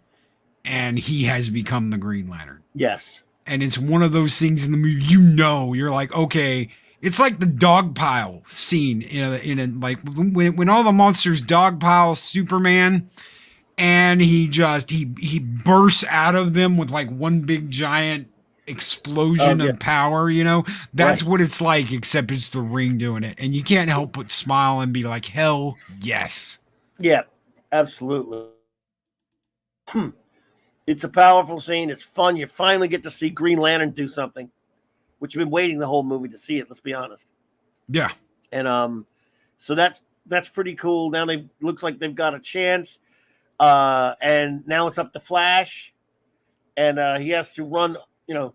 and he has become the Green Lantern. Yes. And it's one of those things in the movie, you're like, okay, it's like the dog pile scene in like when all the monsters dogpile Superman, and he bursts out of them with like one big giant explosion of power, you know, that's what it's like, except it's the Ring doing it, and you can't help but smile and be like, hell yes. Yeah, absolutely. It's a powerful scene. It's fun. You finally get to see Green Lantern do something, which you've been waiting the whole movie to see it. Let's be honest. Yeah. And so that's pretty cool. Now looks like they've got a chance. And now it's up to Flash, and he has to run. You know,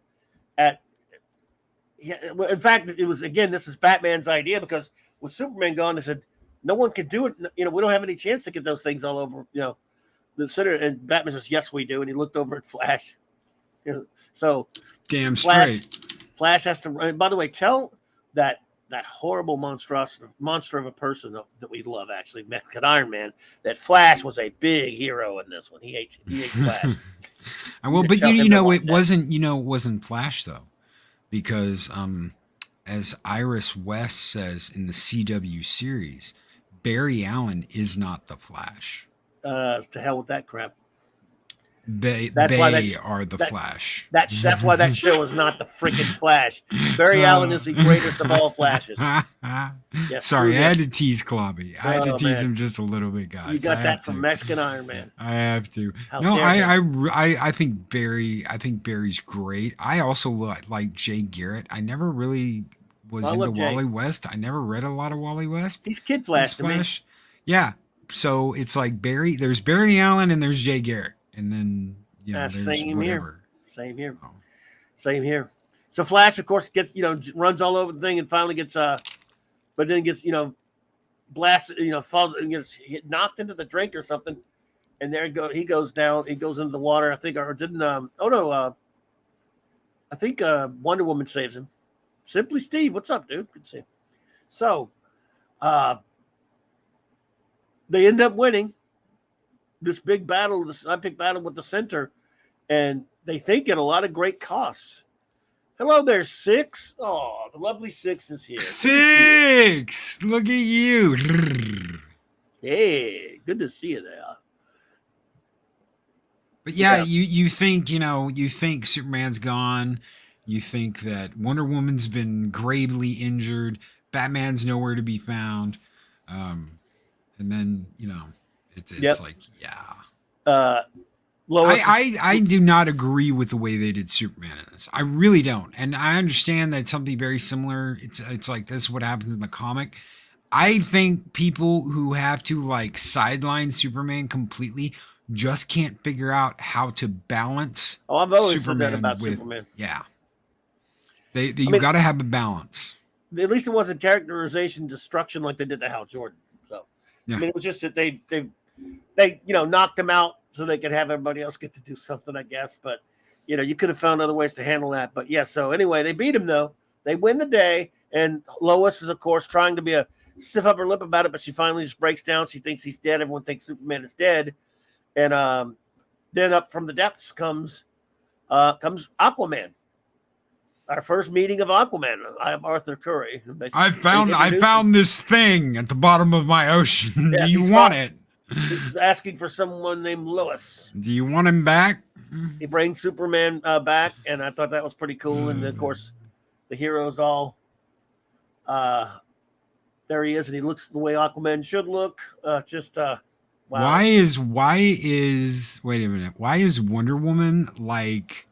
in fact, it was again. This is Batman's idea because with Superman gone, they said no one could do it. You know, we don't have any chance to get those things all over. You know, the center, and Batman says, "Yes, we do." And he looked over at Flash. You know, so damn straight. Flash has to run. By the way, tell that horrible monster of a person that we love, actually, Mexican Iron Man, that Flash was a big hero in this one. He hates Flash. But it wasn't Flash though, because as Iris West says in the CW series, Barry Allen is not the Flash. To hell with that crap. They are the Flash. That's why that show is not the freaking Flash. Barry Allen is the greatest of all Flashes. Yes, sorry, I had to tease Clobby. I had to tease him just a little bit, guys. You got that from Mexican Iron Man. I have to. I think Barry. I think Barry's great. I also like Jay Garrett. I never really was into Wally West. I never read a lot of Wally West. He's Kid Flash to me. Yeah. So it's like Barry. There's Barry Allen and there's Jay Garrett. And then, you know, there's whatever. Same here. So Flash, of course, gets, runs all over the thing and finally gets, but then gets, blasted, falls and gets knocked into the drink or something. And he goes down, he goes into the water. I think, I think Wonder Woman saves him. Simply Steve, what's up, dude? Good to see you. So, they end up winning this big battle, this epic battle with the Center, and they think at a lot of great costs. Hello there, Six. Oh, the lovely Six is here. Six! Look at you. Hey, good to see you there. But yeah, you think Superman's gone. You think that Wonder Woman's been gravely injured. Batman's nowhere to be found. And then, it's like, yeah. Lois I do not agree with the way they did Superman in this. I really don't. And I understand that it's something very similar. It's like this is what happens in the comic. I think people who have to like sideline Superman completely just can't figure out how to balance. Oh, I've always said that about Superman. Yeah. You got to have a balance. At least it wasn't characterization destruction like they did to Hal Jordan. So, yeah. I mean, it was just that they knocked him out so they could have everybody else get to do something, I guess. But, you could have found other ways to handle that. But, yeah, so anyway, they beat him, though. They win the day. And Lois is, of course, trying to be a stiff upper lip about it, but she finally just breaks down. She thinks he's dead. Everyone thinks Superman is dead. And then up from the depths comes Aquaman. Our first meeting of Aquaman. I am Arthur Curry. I found this thing at the bottom of my ocean. Yeah, do you want it? He's asking for someone named Lois. Do you want him back? He brings Superman back, and I thought that was pretty cool. And of course, the heroes all there he is, and he looks the way Aquaman should look. Wow. Why is wait a minute? Why is Wonder Woman like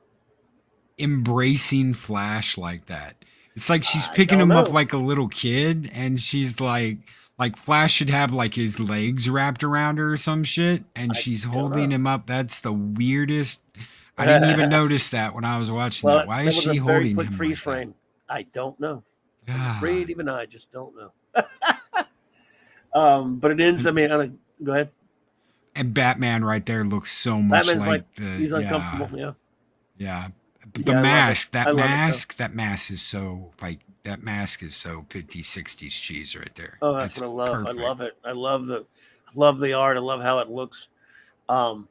embracing Flash like that? It's like she's picking him up like a little kid, and she's like Flash should have like his legs wrapped around her or some shit, and she's holding him up. That's the weirdest. I didn't even notice that when I was watching that. Why is she holding him like frame? I don't know. I'm afraid even I just don't know. But it ends. I mean, go ahead. And Batman right there looks so much like he's uncomfortable. Yeah. But the mask, that mask is so like that mask is so 50s, 60s cheese right there. Oh, that's what I love. Perfect. I love it. I love the art. I love how it looks. Then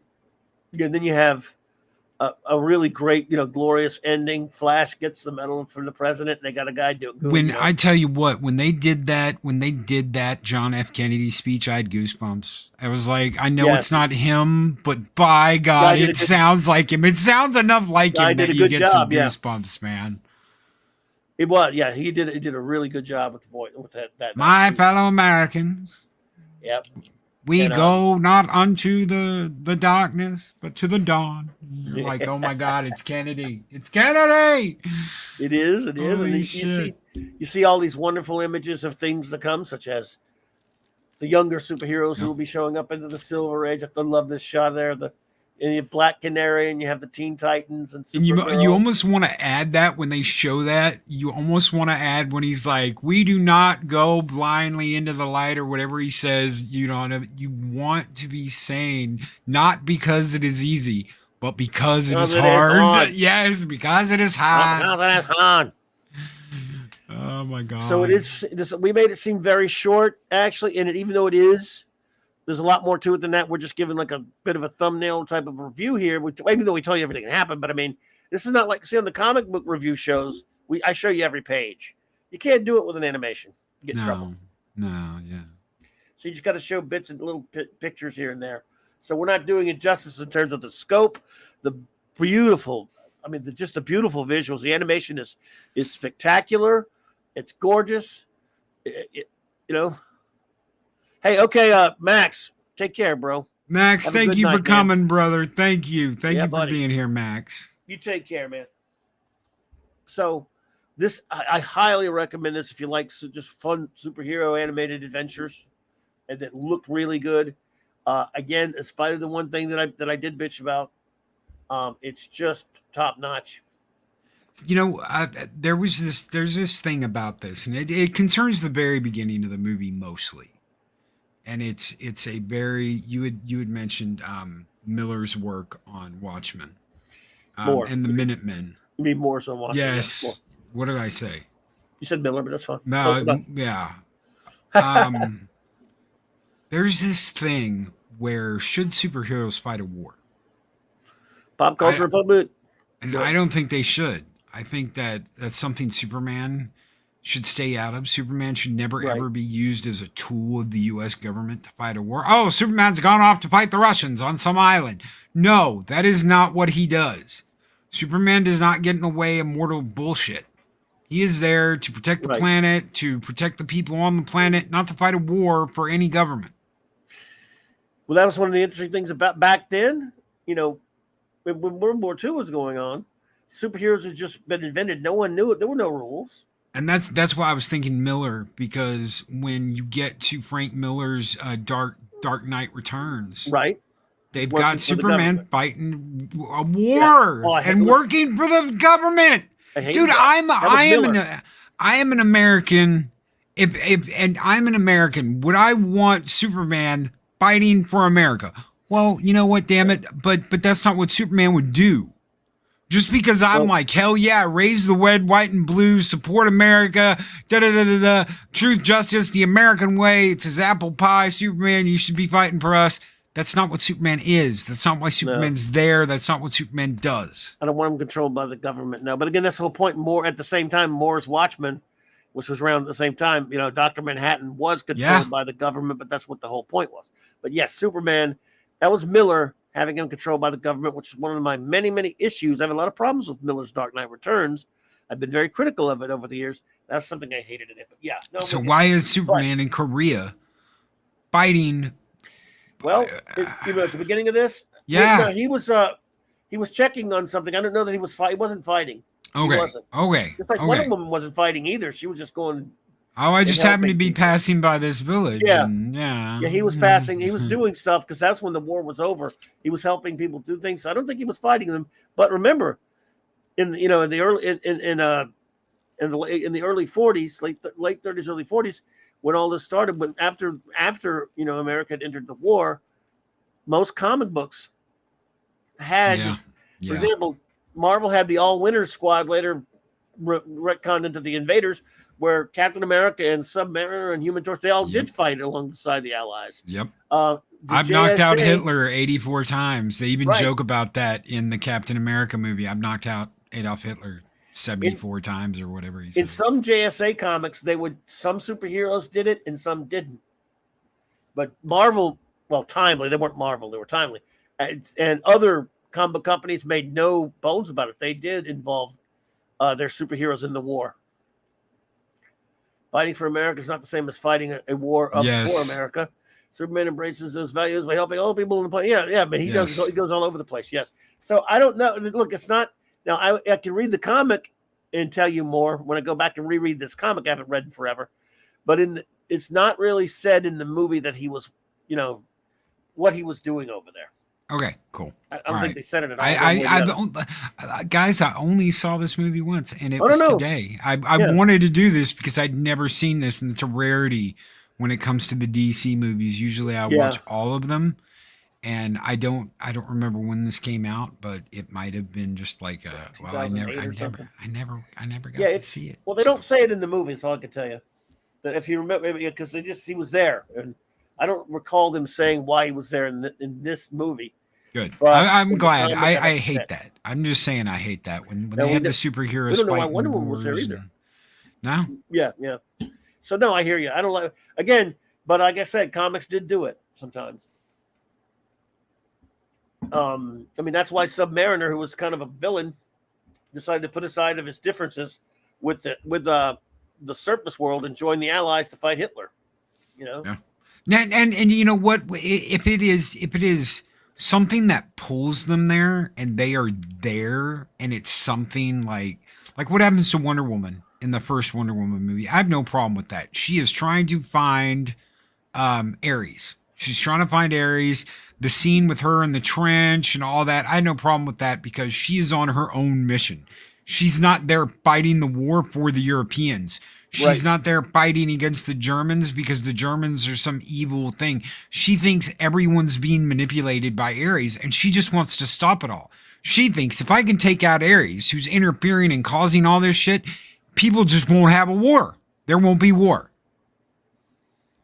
you have a really great, glorious ending. Flash gets the medal from the president, and they got a guy doing. I tell you what, when they did that John F. Kennedy speech, I had goosebumps. I was like, I know it's not him, but by God, it sounds like him. It sounds enough like him that you get some goosebumps, man. It was, he did a really good job with the voice, with that. My fellow Americans. Yep. We go not unto the darkness, but to the dawn. You're like, oh my God, it's Kennedy. It's Kennedy. It is. Holy and shit. You see all these wonderful images of things to come, such as the younger superheroes who will be showing up into the Silver Age. I love this shot there. And you have Black Canary, and you have the Teen Titans, and you almost want to add that when they show that. You almost want to add when he's like, "We do not go blindly into the light," or whatever he says. You want to be saying, not because it is easy, but because it is hard. Yes, because it is hard. Because it is hard. Oh my God! So it is. We made it seem very short, actually, and even though it is. There's a lot more to it than that. We're just giving like a bit of a thumbnail type of review here, even though we tell you everything that happened. But I mean, this is not like, see, on the comic book review shows, I show you every page. You can't do it with an animation. You get in trouble. No, yeah. So you just got to show bits and little pictures here and there. So we're not doing it justice in terms of the scope, the beautiful, just the beautiful visuals. The animation is spectacular. It's gorgeous. Hey, okay, Max, take care, bro. Max, thank you for coming, brother. Thank you. Thank you for being here, Max. You take care, man. So this, I highly recommend this if you like just fun superhero animated adventures and that look really good. Again, in spite of the one thing that I did bitch about, it's just top notch. There's this thing about this, and it concerns the very beginning of the movie mostly. And it's a very, you had mentioned Miller's work on Watchmen and the Minutemen. You mean more so on Watchmen? Yes. Yeah, what did I say? You said Miller, but that's fine. No, yeah. There's this thing where should superheroes fight a war? Pop culture Republic. And I don't think they should. I think that's something Superman should stay out of. Superman should never, ever be used as a tool of the U.S. government to fight a war. Oh, Superman's gone off to fight the Russians on some island. No, that is not what he does. Superman does not get in the way of mortal bullshit. He is there to protect the planet, to protect the people on the planet, not to fight a war for any government. Well, that was one of the interesting things about back then. When World War II was going on, superheroes had just been invented. No one knew it. There were no rules. And that's why I was thinking Miller, because when you get to Frank Miller's Dark Knight Returns, they've got Superman fighting a war and working for the government. Dude, I am an American. And I'm an American, would I want Superman fighting for America? Well, you know what, damn it, but that's not what Superman would do. Just because I'm like, hell yeah, raise the red, white, and blue, support America, da-da-da-da-da, truth, justice, the American way, it's his apple pie, Superman, you should be fighting for us. That's not what Superman is. That's not why Superman's there. That's not what Superman does. I don't want him controlled by the government now. But again, that's the whole point. More at the same time, Moore's Watchmen, which was around at the same time, Dr. Manhattan was controlled by the government, but that's what the whole point was. But yes, Superman, that was Miller having him controlled by the government, which is one of my many, many issues. I have a lot of problems with Miller's Dark Knight Returns. I've been very critical of it over the years. That's something I hated in it. But yeah. So why is Superman in Korea fighting? Well, at the beginning of this, he was checking on something. I don't know that he wasn't fighting. Okay. He wasn't. Okay. Just like Wonder Woman wasn't fighting either. She was just going. Oh, I just happened to be passing by this village. Yeah. Yeah, he was passing. He was doing stuff because that's when the war was over. He was helping people do things. So I don't think he was fighting them. But remember, in the early 40s, late 30s, early 40s, when all this started, when after America had entered the war, most comic books had, for example, Marvel had the All Winners Squad later retconned into the Invaders, where Captain America and Submariner and Human Torch, they all did fight alongside the Allies. Yep. I've knocked out Hitler 84 times. They even joke about that in the Captain America movie. I've knocked out Adolf Hitler 74 times or whatever he said. In some JSA comics, some superheroes did it and some didn't. But Marvel, Timely, they weren't Marvel, they were Timely. And other comic companies made no bones about it. They did involve their superheroes in the war. Fighting for America is not the same as fighting a war for America. Superman embraces those values by helping all people in the planet. Yeah, but he goes all over the place. Yes. So I don't know. Look, it's not. Now I can read the comic and tell you more when I go back and reread this comic. I haven't read in forever, but it's not really said in the movie that he was, what he was doing over there. Okay, cool. I don't think they said it at all. Guys, I only saw this movie once, and it was today. I wanted to do this because I'd never seen this, and it's a rarity when it comes to the DC movies. Usually, I watch all of them, and I don't remember when this came out, but it might have been just like I never got to see it. Well, they don't say it in the movie, so I can tell you that if you remember, because he was there, and I don't recall them saying why he was there in this movie. Good. I'm glad. I hate that. I'm just saying I hate that when they had the superheroes. We don't know why Wonder Woman was there either. No. Yeah. So no, I hear you. I don't like again, but like I said, comics did do it sometimes. I mean, that's why Submariner, who was kind of a villain, decided to put aside of his differences with the surface world and join the Allies to fight Hitler. Yeah. And you know what? If it is something that pulls them there, and they are there, and it's something like what happens to Wonder Woman in the first Wonder Woman movie. I have no problem with that. She is trying to find Ares. She's trying to find Ares. The scene with her in the trench and all that, I had no problem with that because she is on her own mission. She's not there fighting the war for the Europeans. She's not there fighting against the Germans because the Germans are some evil thing. She thinks everyone's being manipulated by Ares, and she just wants to stop it all. She thinks if I can take out Ares, who's interfering and causing all this shit, people just won't have a war. There won't be war.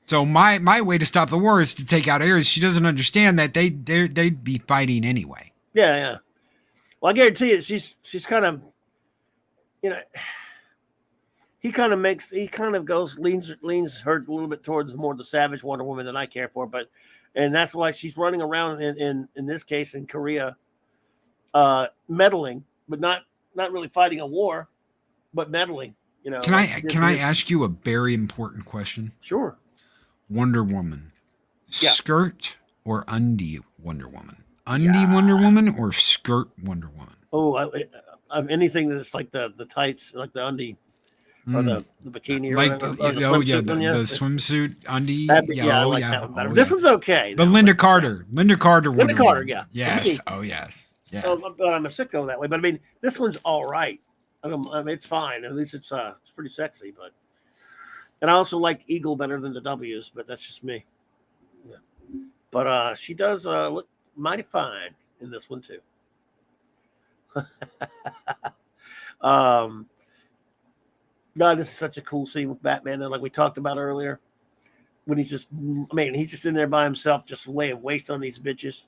So my way to stop the war is to take out Ares. She doesn't understand that they'd be fighting anyway. Yeah. Well, I guarantee you, she's kind of, he kind of leans her a little bit towards more the savage Wonder Woman than I care for, and that's why she's running around in this case in Korea, meddling, but not really fighting a war, but meddling. Can I ask you a very important question? Sure. Wonder Woman, skirt or undie Wonder Woman? Undie Wonder Woman or skirt Wonder Woman? Oh, anything that's like the tights, like the undie. Or the bikini, the swimsuit undie. I like that one better. This one's okay. The Linda Carter. Linda Carter, yeah. Yes. Oh, yes. But I'm a sicko that way. But I mean, this one's all right. I mean, it's fine. At least it's pretty sexy. And I also like Eagle better than the W's, but that's just me. Yeah. But she does look mighty fine in this one too. God, this is such a cool scene with Batman, and like we talked about earlier, when he's just in there by himself, just laying waste on these bitches.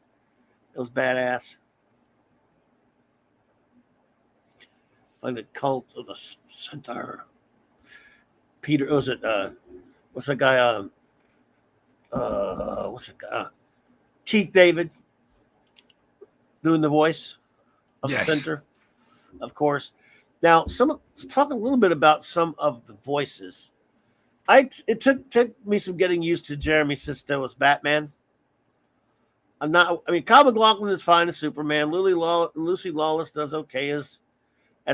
It was badass. Like the cult of the Centaur. Peter, was it? What's that guy? What's that guy? Keith David doing the voice of the Centaur, of course. Now, let's talk a little bit about some of the voices. It took me some getting used to Jeremy Sisto as Batman. Kyle MacLachlan is fine as Superman. Lucy Lawless does okay as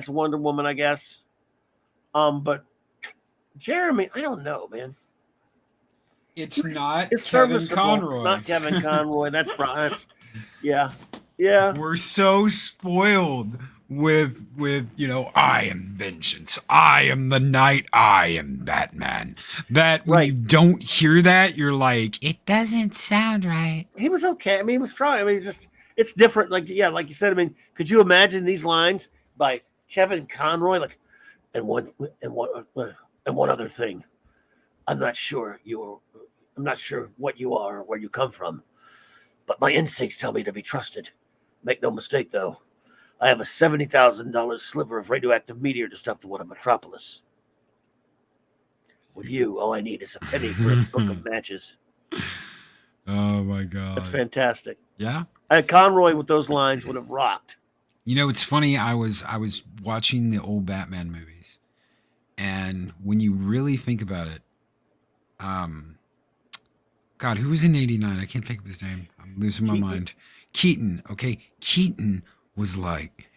Wonder Woman, I guess. But Jeremy, I don't know, man. It's Kevin Conroy. It's not Kevin Conroy. That's Brian. Yeah. We're so spoiled with I am vengeance, I am the knight, I am Batman, that when you don't hear that, you're like, it doesn't sound right. He was okay. I mean, he was trying. I mean, it's different. Like you said, I mean, could you imagine these lines by Kevin Conroy? Like, And one other thing. I'm not sure what you are or where you come from, but my instincts tell me to be trusted. Make no mistake, though. I have a $70,000 sliver of radioactive meteor to stuff to one of Metropolis. With you, all I need is a penny for a book of matches. Oh my God. That's fantastic. Yeah. Conroy with those lines would have rocked. You know, it's funny. I was watching the old Batman movies, and when you really think about it, God, who was in '89? I can't think of his name. I'm losing my mind. Keaton. Okay, Keaton was like,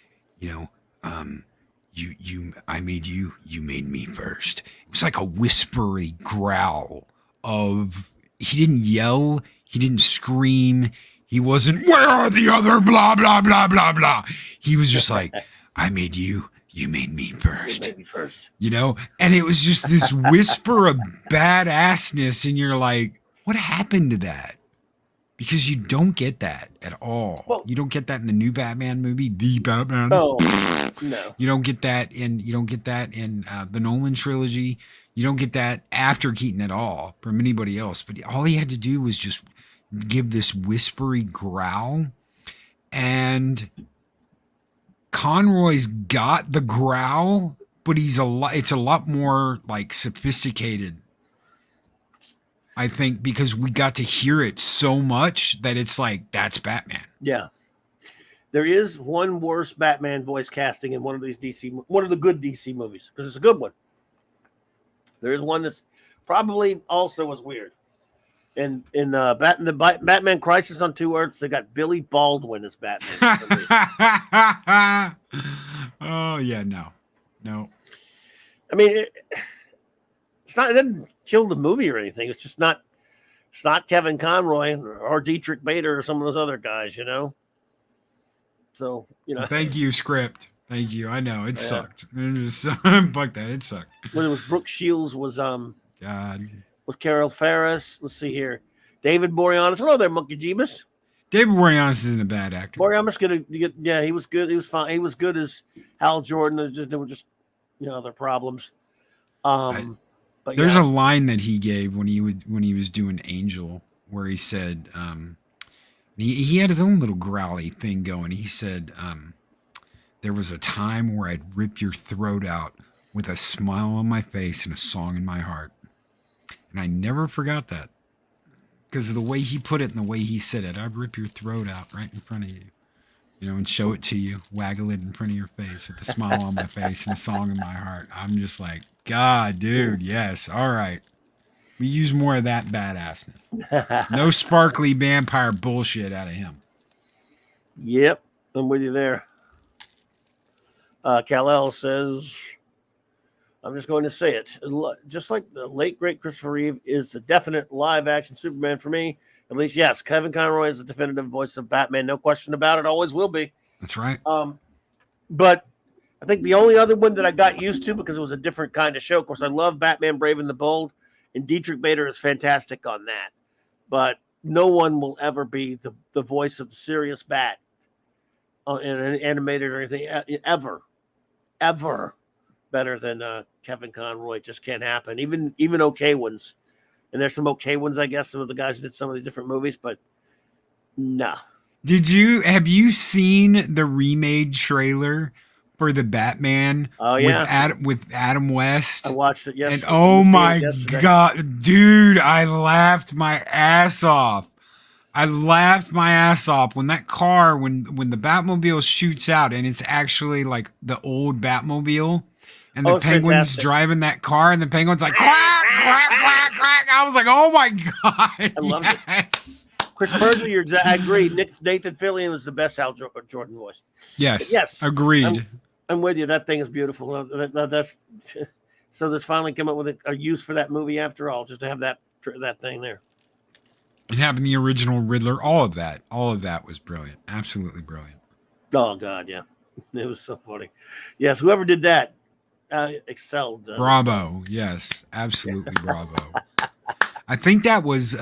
I made you, you made me first. It was like a whispery growl of, he didn't yell, he didn't scream, he wasn't, where are the other blah, blah, blah, blah, blah. He was just like, I made you, you made me first. You made me first. And it was just this whisper of badassness, and you're like, what happened to that? Because you don't get that at all. Well, you don't get that in the new Batman movie, The Batman. Oh, no. You don't get that in the Nolan trilogy. You don't get that after Keaton at all from anybody else. But all he had to do was just give this whispery growl, and Conroy's got the growl, but it's a lot more like sophisticated. I think because we got to hear it so much that it's like, that's Batman. Yeah. There is one worse Batman voice casting in one of the good DC movies, because it's a good one. There is one that's probably also as weird. In Batman Crisis on Two Earths, they got Billy Baldwin as Batman. Oh yeah, no. I mean, it didn't kill the movie or anything. It's just not. It's not Kevin Conroy or Dietrich Bader or some of those other guys, So Thank you, script. Thank you. I know it sucked. Fuck that. It sucked. When it was Brooke Shields was God. Was Carol Ferris. Let's see here. David Boreanaz. Hello there, Monkey Jeebus. David Boreanaz isn't a bad actor. Boreanaz gonna get. Yeah, he was good. He was fine. He was good as Hal Jordan. There were just other problems. But there's a line that he gave when he was doing Angel, where he said, he had his own little growly thing going. He said, there was a time where I'd rip your throat out with a smile on my face and a song in my heart. And I never forgot that, because of the way he put it and the way he said it. I'd rip your throat out right in front of you, and show it to you, waggle it in front of your face with a smile on my face and a song in my heart. I'm just like, God, dude, yes, all right. We use more of that badassness. No sparkly vampire bullshit out of him. Yep, I'm with you there. Kal-El says, I'm just going to say it. Just like the late, great Christopher Reeve is the definite live-action Superman for me. At least, yes, Kevin Conroy is the definitive voice of Batman. No question about it. Always will be. That's right. But I think the only other one that I got used to, because it was a different kind of show. Of course, I love Batman Brave and the Bold, and Dietrich Bader is fantastic on that. But no one will ever be the voice of the serious Bat in an animated or anything ever better than Kevin Conroy. It just can't happen. Even okay ones. And there's some okay ones, I guess. Some of the guys did some of the different movies, but no. Have you seen the remade trailer for the Batman? Oh yeah, with Adam West. I watched it yesterday. And oh my God, dude, I laughed my ass off. when that car, when the Batmobile shoots out and it's actually like the old Batmobile, and the Penguin's fantastic. Driving that car, and the Penguin's like quack, quack, quack, quack. I was like, oh my God, I loved it. Chris Persley, I agree. Nathan Fillion was the best Hal Jordan voice. Yes, agreed. I'm with you. That thing is beautiful. That's so. This finally came up with a use for that movie after all, just to have that thing there. And having the original Riddler, all of that was brilliant. Absolutely brilliant. Oh God, yeah, it was so funny. Yes, whoever did that excelled. Bravo. Yes, absolutely bravo. I think that was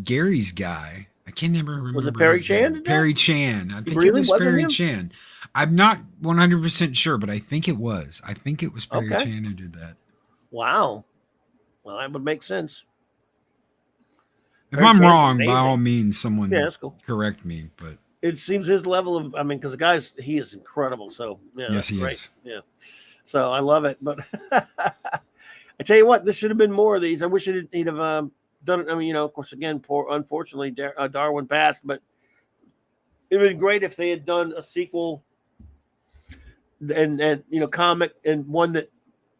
Gary's guy I can never remember. Was it Perry Chan? Perry Chan. I think really? It was Perry Chan. I'm not 100% sure, but I think it was. I think it was Perry Chan who did that. Wow. Well, that would make sense. If I'm wrong, by all means, someone correct me. But it seems his level of, because the guy's, he is incredible. So yeah, yes, he is. Yeah. So I love it. But I tell you what, this should have been more of these. I wish he'd have done it. I mean, of course, again, unfortunately, Darwin passed, but it would have been great if they had done a sequel and comic, and one that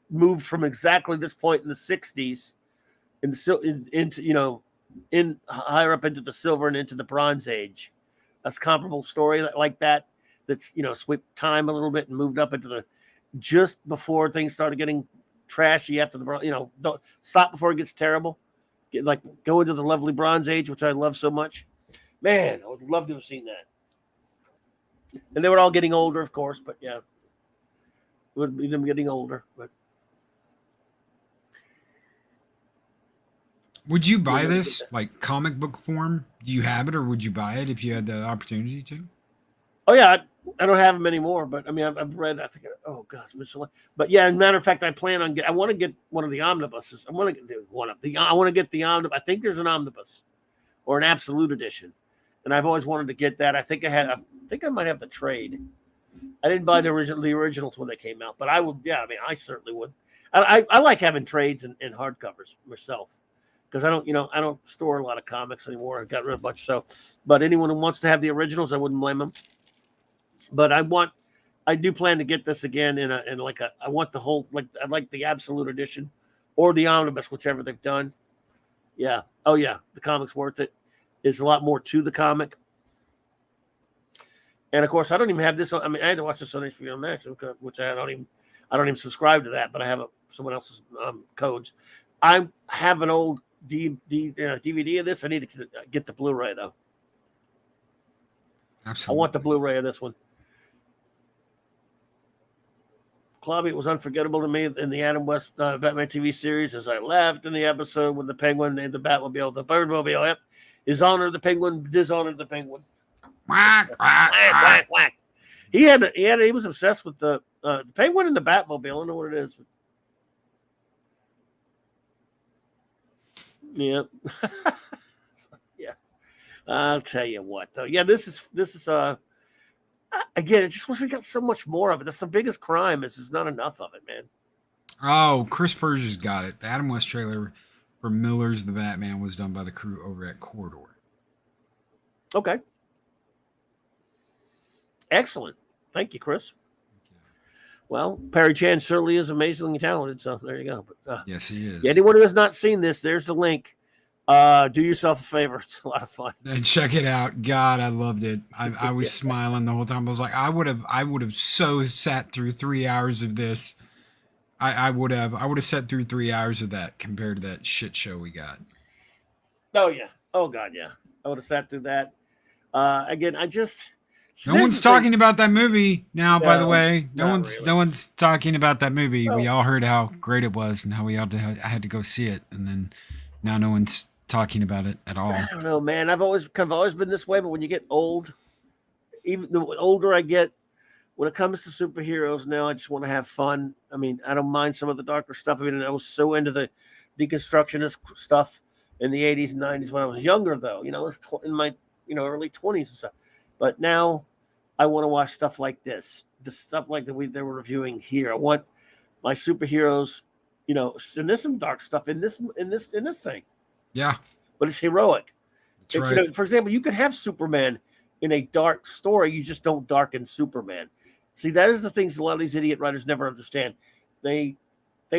moved from exactly this point in the 60s into in higher up into the silver and into the Bronze Age. A comparable story like that, that's swept time a little bit and moved up into the just before things started getting trashy after the don't stop before it gets terrible. Go into the lovely Bronze Age, which I love so much. Man, I would love to have seen that. And they were all getting older, of course, but yeah, it would be them getting older. But would you buy this like comic book form? Do you have it, or would you buy it if you had the opportunity to? Oh yeah, I don't have them anymore, but I mean, I've read. I think, oh gosh, but yeah. As a matter of fact, I plan on I want to get one of the omnibuses. I want to get one of the. I want to get the omnibus. I think there's an omnibus, or an absolute edition, and I've always wanted to get that. I think I might have the trade. I didn't buy the originals when they came out, but I would. Yeah, I mean, I certainly would. I like having trades and hardcovers myself, because I don't store a lot of comics anymore. I've got rid of a bunch. So, but anyone who wants to have the originals, I wouldn't blame them. But I do plan to get this again I want the whole, I'd like the absolute edition or the omnibus, whichever they've done. Yeah. Oh yeah. The comic's worth it. There's a lot more to the comic. And of course, I don't even have this. I had to watch this on HBO Max, which I don't even subscribe to that, but I have someone else's codes. I have an old DVD of this. I need to get the Blu-ray though. Absolutely. I want the Blu-ray of this one. Clobberin, it was unforgettable to me in the Adam West Batman TV series as I laughed in the episode when the Penguin named the Batmobile the Birdmobile. Yep. His honor the Penguin, dishonored the Penguin. Quack, quack, quack, quack. He was obsessed with the Penguin and the Batmobile. I don't know what it is. Yeah. Yeah. I'll tell you what though. Yeah, this is again, it just wish we got so much more of it. That's the biggest crime, is there's not enough of it, man. Oh, Chris Persia's got it. The Adam West trailer for Miller's The Batman was done by the crew over at Corridor. Okay. Excellent. Thank you, Chris. Well, Perry Chan certainly is amazingly talented, so there you go. But, yes, he is. Anyone who has not seen this, there's the link. Do yourself a favor. It's a lot of fun. And check it out. God, I loved it. I was smiling the whole time. I was like, I would have so sat through 3 hours of this. I would have sat through 3 hours of that compared to that shit show we got. Oh yeah. Oh God, yeah. I would have sat through that. Again, no one's talking about that movie now, by the way. No one's talking about that movie. We all heard how great it was and how we all had to go see it, and then now no one's talking about it at all. I don't know, man. I've always been this way, but when you get old, even the older I get, when it comes to superheroes now, I just want to have fun. I mean, I don't mind some of the darker stuff. I mean, I was so into the deconstructionist stuff in the 80s and 90s when I was younger, though. I was in my early 20s and stuff. But now I want to watch stuff like this, the stuff like that they were reviewing here. I want my superheroes, and there's some dark stuff in this thing. Yeah, but it's heroic. That's right. For example, you could have Superman in a dark story. You just don't darken Superman. See, that is the things a lot of these idiot writers never understand. They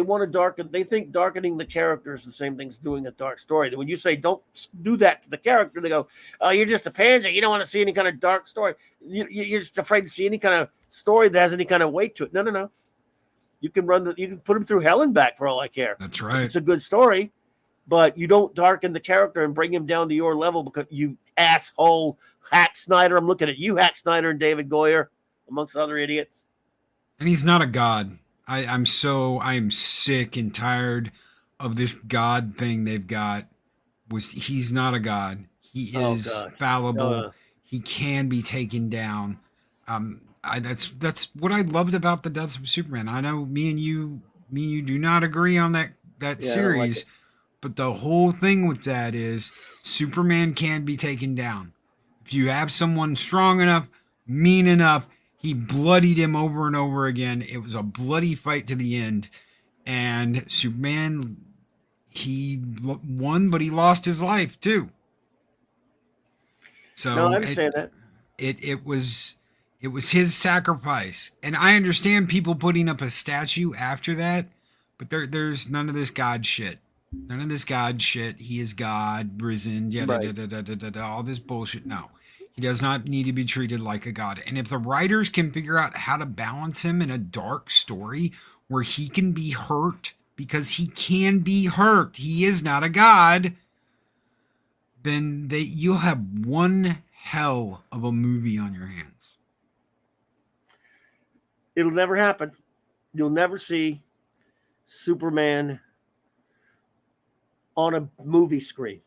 want to darken. They think darkening the character is the same thing as doing a dark story. When you say don't do that to the character, they go, "Oh, you're just a pansy. You don't want to see any kind of dark story. You're just afraid to see any kind of story that has any kind of weight to it." No. You can you can put him through hell and back for all I care. That's right. It's a good story, but you don't darken the character and bring him down to your level because you asshole Hack Snyder. I'm looking at you, Hack Snyder and David Goyer, amongst other idiots. And he's not a god. I am sick and tired of this god thing they've got. He's not a god. He is fallible. He can be taken down. That's what I loved about the Death of Superman. I know me and you do not agree on that series, but the whole thing with that is Superman can be taken down. If you have someone strong enough, mean enough, he bloodied him over and over again. It was a bloody fight to the end. And Superman, he won, but he lost his life too. So no, I understand that. It was his sacrifice. And I understand people putting up a statue after that, but there's none of this God shit. None of this God shit. He is God, risen, all this bullshit. No. He does not need to be treated like a god. And if the writers can figure out how to balance him in a dark story where he can be hurt, because he can be hurt, he is not a god, then you'll have one hell of a movie on your hands. It'll never happen. You'll never see Superman on a movie screen.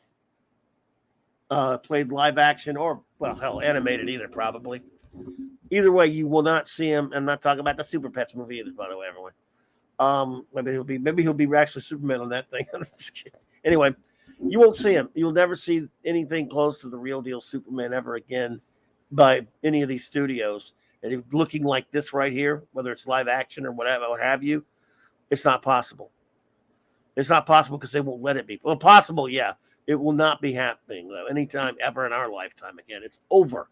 Played live action or, well, hell, animated either, probably. Either way, you will not see him. I'm not talking about the Super Pets movie either, by the way, everyone. Maybe he'll be actually Superman on that thing. I'm just kidding. Anyway, you won't see him. You'll never see anything close to the real deal Superman ever again by any of these studios. And looking like this right here, whether it's live action or whatever, what have you, it's not possible. It's not possible because they won't let it be. Well, possible, yeah. It will not be happening, though, anytime ever in our lifetime again. It's over.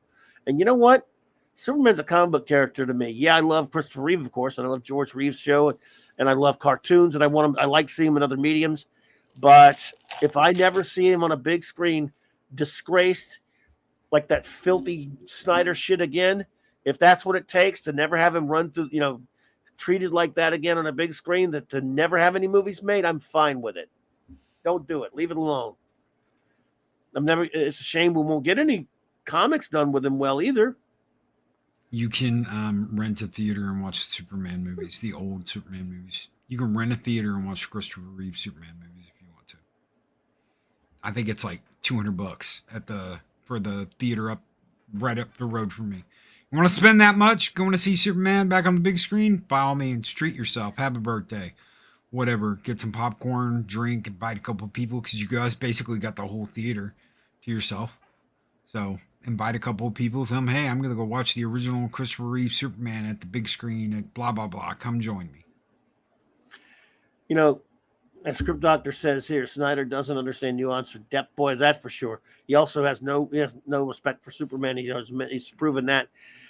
And you know what? Superman's a comic book character to me. Yeah, I love Christopher Reeve, of course, and I love George Reeves' show, and I love cartoons, and I like seeing him in other mediums. But if I never see him on a big screen, disgraced like that filthy Snyder shit again, if that's what it takes to never have him run through, treated like that again on a big screen, to never have any movies made, I'm fine with it. Don't do it. Leave it alone. It's a shame we won't get any comics done with him well either. You can rent a theater and watch Superman movies, the old Superman movies. You can rent a theater and watch Christopher Reeve Superman movies if you want to. I think it's like $200 for the theater right up the road from me. You want to spend that much going to see Superman back on the big screen? By all means, treat yourself. Have a birthday. Whatever. Get some popcorn, drink, invite a couple of people because you guys basically got the whole theater to yourself. So invite a couple of people. Tell them, hey, I'm going to go watch the original Christopher Reeve Superman at the big screen at blah, blah, blah. Come join me. As Script Doctor says here, Snyder doesn't understand nuance or depth. Boy, that's for sure. He also has no respect for Superman. He's proven that.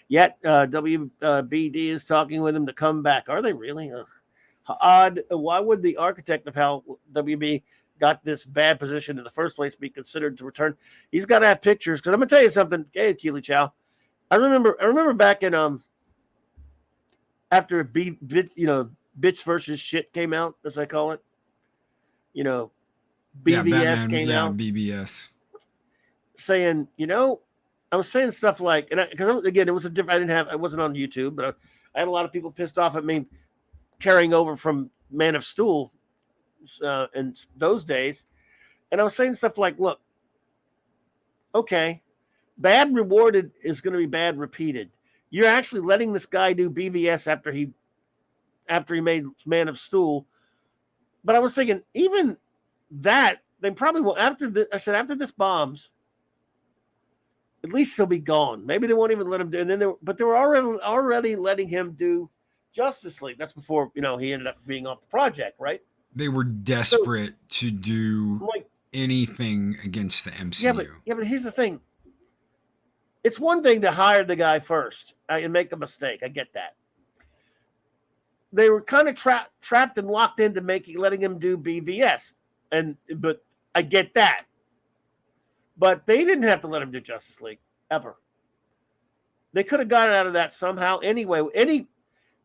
Yet WBD is talking with him to come back. Are they really? Odd. Why would the architect of how WB got this bad position in the first place be considered to return? He's got to have pictures. Because I'm gonna tell you something. Hey, Keely Chow. I remember back in after Bitch versus Shit came out, as I call it. BVS came out. BBS. Saying, I was saying stuff like, because again, it was I wasn't on YouTube, but I had a lot of people pissed off at me carrying over from Man of Steel in those days. And I was saying stuff like, look, okay, bad rewarded is going to be bad repeated. You're actually letting this guy do BVS after he made Man of Steel. But I was thinking, even that, they probably will, after this bombs, at least he'll be gone. Maybe they won't even let him do it. But they were already letting him do Justice League. That's before, he ended up being off the project, right? They were desperate to do anything against the MCU. Yeah, but here's the thing. It's one thing to hire the guy first and make a mistake. I get that. They were kind of trapped and locked into letting him do BVS. But I get that. But they didn't have to let him do Justice League ever. They could have gotten out of that somehow anyway.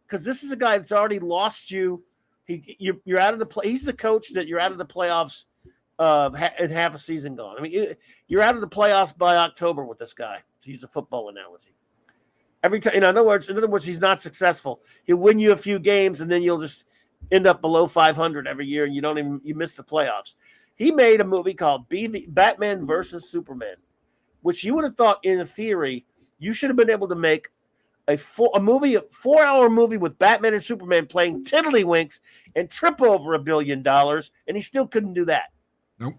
Because this is a guy that's already lost you. You're out of the play. He's the coach that you're out of the playoffs and half a season gone. I mean, you're out of the playoffs by October with this guy, to use a football analogy. Every time, in other words, he's not successful. He'll win you a few games, and then you'll just end up below 500 every year, and you miss the playoffs. He made a movie called Batman versus Superman. which you would have thought in theory you should have been able to make a 4-hour movie with Batman and Superman playing tiddlywinks and trip over $1 billion, and he still couldn't do that. Nope.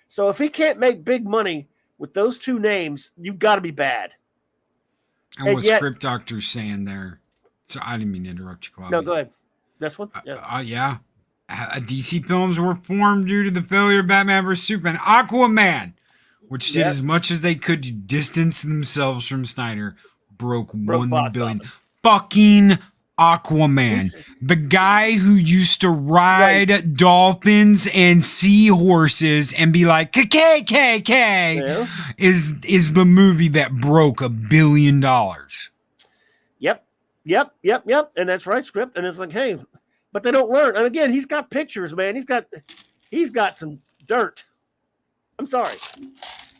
So if he can't make big money with those two names, you've got to be bad. And what Script Doctor's saying there, so I didn't mean to interrupt you, Claudia. No, go ahead. This one? Yeah. DC films were formed due to the failure of Batman vs. Superman. Aquaman, which did as much as they could to distance themselves from Snyder, broke $1 billion. Fucking Aquaman. The guy who used to ride dolphins and seahorses and be like, KKK, is the movie that broke $1 billion. Yep. And that's right, Script. And it's like, hey, but they don't learn. And again, he's got pictures, man. He's got some dirt. I'm sorry.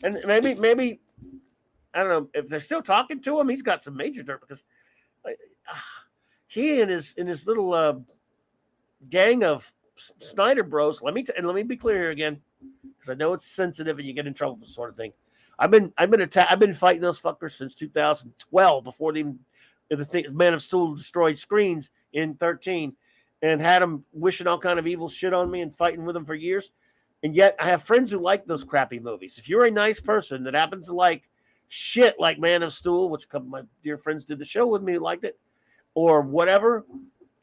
And maybe I don't know if they're still talking to him. He's got some major dirt because he and his little gang of Snyder bros. Let me be clear here again, because I know it's sensitive and you get in trouble for this sort of thing. I've been fighting those fuckers since 2012 before the Man of Steel destroyed screens in 13, and had them wishing all kind of evil shit on me and fighting with them for years. And yet I have friends who like those crappy movies. If you're a nice person that happens to like shit like Man of Steel, which a couple of my dear friends did the show with me who liked it, or whatever,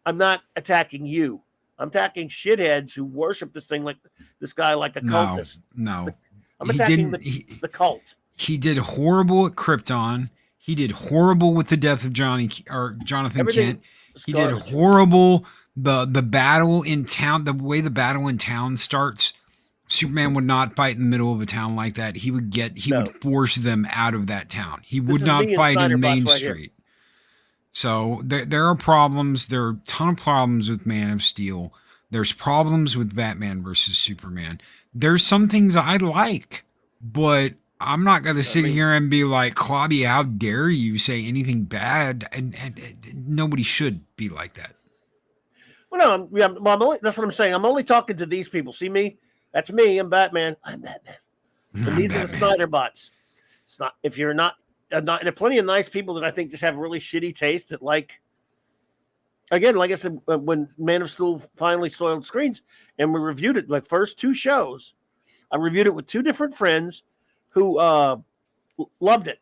I'm not attacking you. I'm attacking shitheads who worship this thing like this guy like a cultist. No. I'm attacking the cult. He did horrible at Krypton. He did horrible with the death of Jonathan Kent. He did horrible. The battle in town, the way the battle in town starts, Superman would not fight in the middle of a town like that. He would force them out of that town. He would not fight in Main Street. So there are problems. There are a ton of problems with Man of Steel. There's problems with Batman versus Superman. There's some things I like, but I'm not going to sit here and be like, Clobby, how dare you say anything bad? And nobody should be like that. Well, no, that's what I'm saying. I'm only talking to these people. See me? That's me. I'm Batman. I'm Batman. And these are the Snyder bots. It's not, if you're not, there are plenty of nice people that I think just have really shitty taste that again, like I said, when Man of Steel finally soiled screens and we reviewed it, my first two shows, I reviewed it with two different friends who loved it.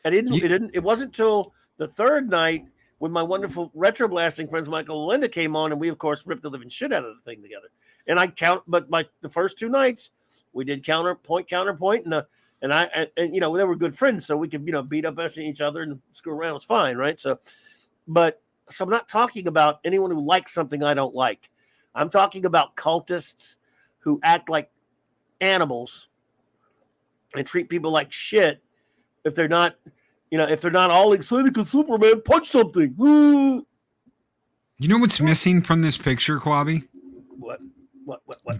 And it wasn't till the third night when my wonderful retro blasting friends Michael and Linda came on, and we of course ripped the living shit out of the thing together. And the first two nights we did counterpoint, and you know, they were good friends, so we could, you know, beat up each other and screw around. It was fine, right? So I'm not talking about anyone who likes something I don't like. I'm talking about cultists who act like animals and treat people like shit if they're not, you know, if they're not all excited because Superman punched something. You know what's missing from this picture, Clobby? What?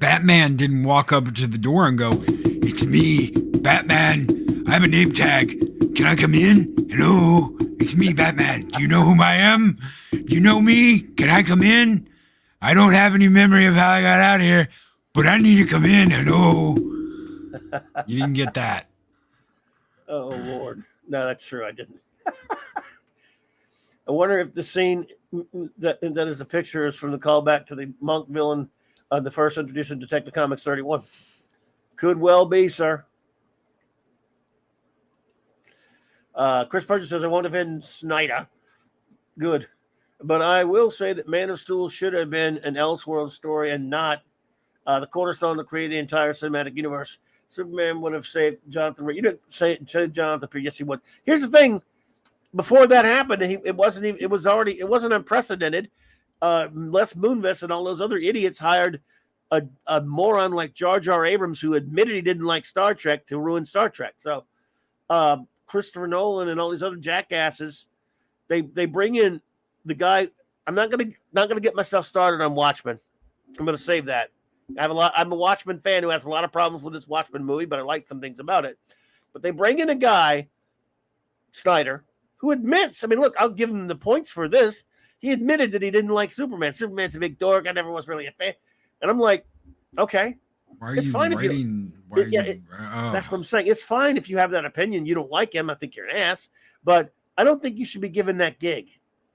Batman didn't walk up to the door and go, "It's me, Batman. I have a name tag. Can I come in? Hello, it's me, Batman. Do you know whom I am? Do you know me? Can I come in? I don't have any memory of how I got out here, but I need to come in. Hello." You didn't get that. Oh, Lord. No, that's true. I didn't. I wonder if the scene that is the picture is from the callback to the monk villain of the first introduction of Detective Comics 31. Could well be, sir. Chris Purchase says, I won't defend Snyder. Good. But I will say that Man of Steel should have been an Elseworld story and not the cornerstone to create the entire cinematic universe. Superman would have saved Jonathan. You didn't say Jonathan. Yes, he would. Here's the thing. Before that happened, it wasn't unprecedented. Les Moonves and all those other idiots hired a moron like Jar Jar Abrams, who admitted he didn't like Star Trek, to ruin Star Trek. So Christopher Nolan and all these other jackasses, they bring in the guy. I'm not gonna get myself started on Watchmen. I'm gonna save that. I'm a Watchmen fan who has a lot of problems with this Watchmen movie, but I like some things about it. But they bring in a guy, Snyder, who admits, I mean, look, I'll give him the points for this. He admitted that he didn't like Superman. Superman's a big dork. I never was really a fan. And I'm like, okay, Why are it's you fine writing? That's what I'm saying. It's fine if you have that opinion. You don't like him. I think you're an ass. But I don't think you should be given that gig.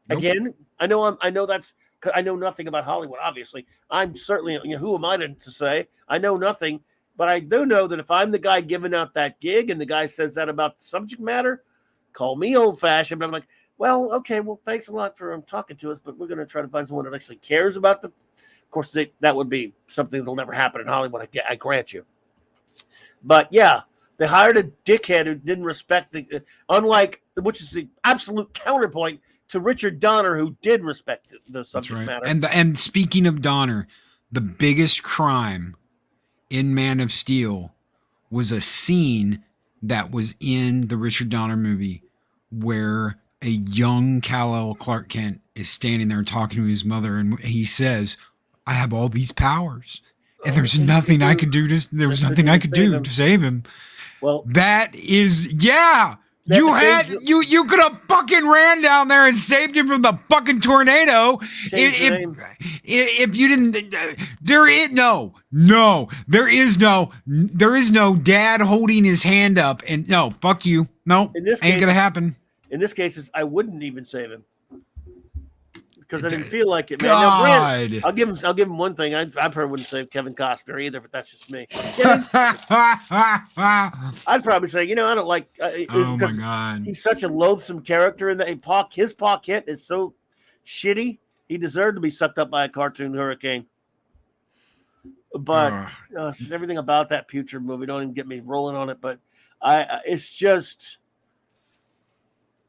Nope. Again, I know nothing about Hollywood. Obviously, I'm certainly. Who am I to say? I know nothing, but I do know that if I'm the guy giving out that gig, and the guy says that about the subject matter, call me old-fashioned. But I'm like, well, okay, well, thanks a lot for talking to us, but we're going to try to find someone that actually cares about the. Of course, that would be something that'll never happen in Hollywood. I grant you. But yeah, they hired a dickhead who didn't respect which is the absolute counterpoint to Richard Donner, who did respect the subject matter. And speaking of Donner, the biggest crime in Man of Steel was a scene that was in the Richard Donner movie where a young Kal-El Clark Kent is standing there talking to his mother, and he says, "I have all these powers, and there's nothing I could do to save him." Well, that is, yeah. You could have fucking ran down there and saved him from the fucking tornado. If you didn't, there is no dad holding his hand up and no, fuck you. No, ain't gonna happen. In this case, I wouldn't even save him because I didn't feel like it. Man. Now, I'll give him one thing. I probably wouldn't save Kevin Costner either, but that's just me. I'd probably say, I don't like. Oh my god, he's such a loathsome character, and his Pa Kent is so shitty. He deserved to be sucked up by a cartoon hurricane. But everything about that Putrid movie, don't even get me rolling on it. But it's just.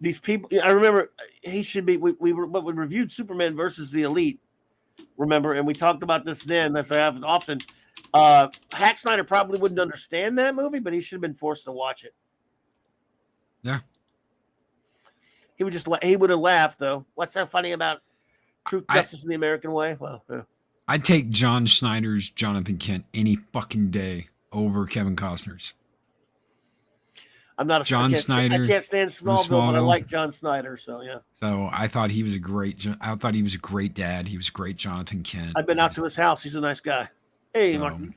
These people, I remember he should be. We reviewed Superman versus the Elite, remember, and we talked about this then. That's I have often. Hack Snyder probably wouldn't understand that movie, but he should have been forced to watch it. Yeah, he would have laughed though. What's so funny about Truth, Justice, and the American Way? Well, yeah. I'd take John Snyder's Jonathan Kent any fucking day over Kevin Costner's. I'm not a John Snyder. I can't stand Smallville, but I like John Snyder. So yeah. So I thought he was a great dad. He was a great Jonathan Kent. I've been out to his house. He's a nice guy. Hey, Martin.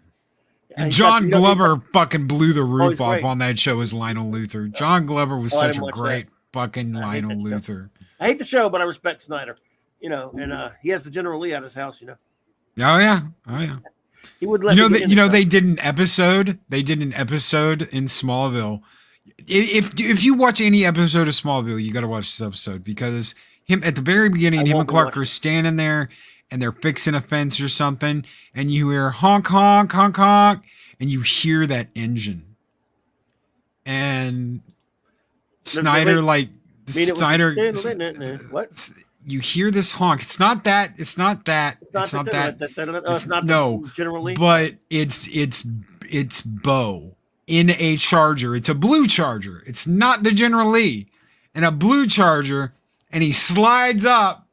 And John Glover fucking blew the roof off on that show as Lionel Luthor. John Glover was such a great fucking Lionel Luthor. I hate the show, but I respect Snyder. And he has the General Lee at his house. Oh yeah. He would let they did an episode. They did an episode in Smallville. If you watch any episode of Smallville, you got to watch this episode because at the very beginning, him and Clark are standing there and they're fixing a fence or something, and you hear honk honk honk honk, and you hear that engine, and Snyder what? You hear this honk. It's not that. Generally, but it's Bo. In a Charger. It's a blue Charger. It's not the General Lee. And a blue Charger, and he slides up,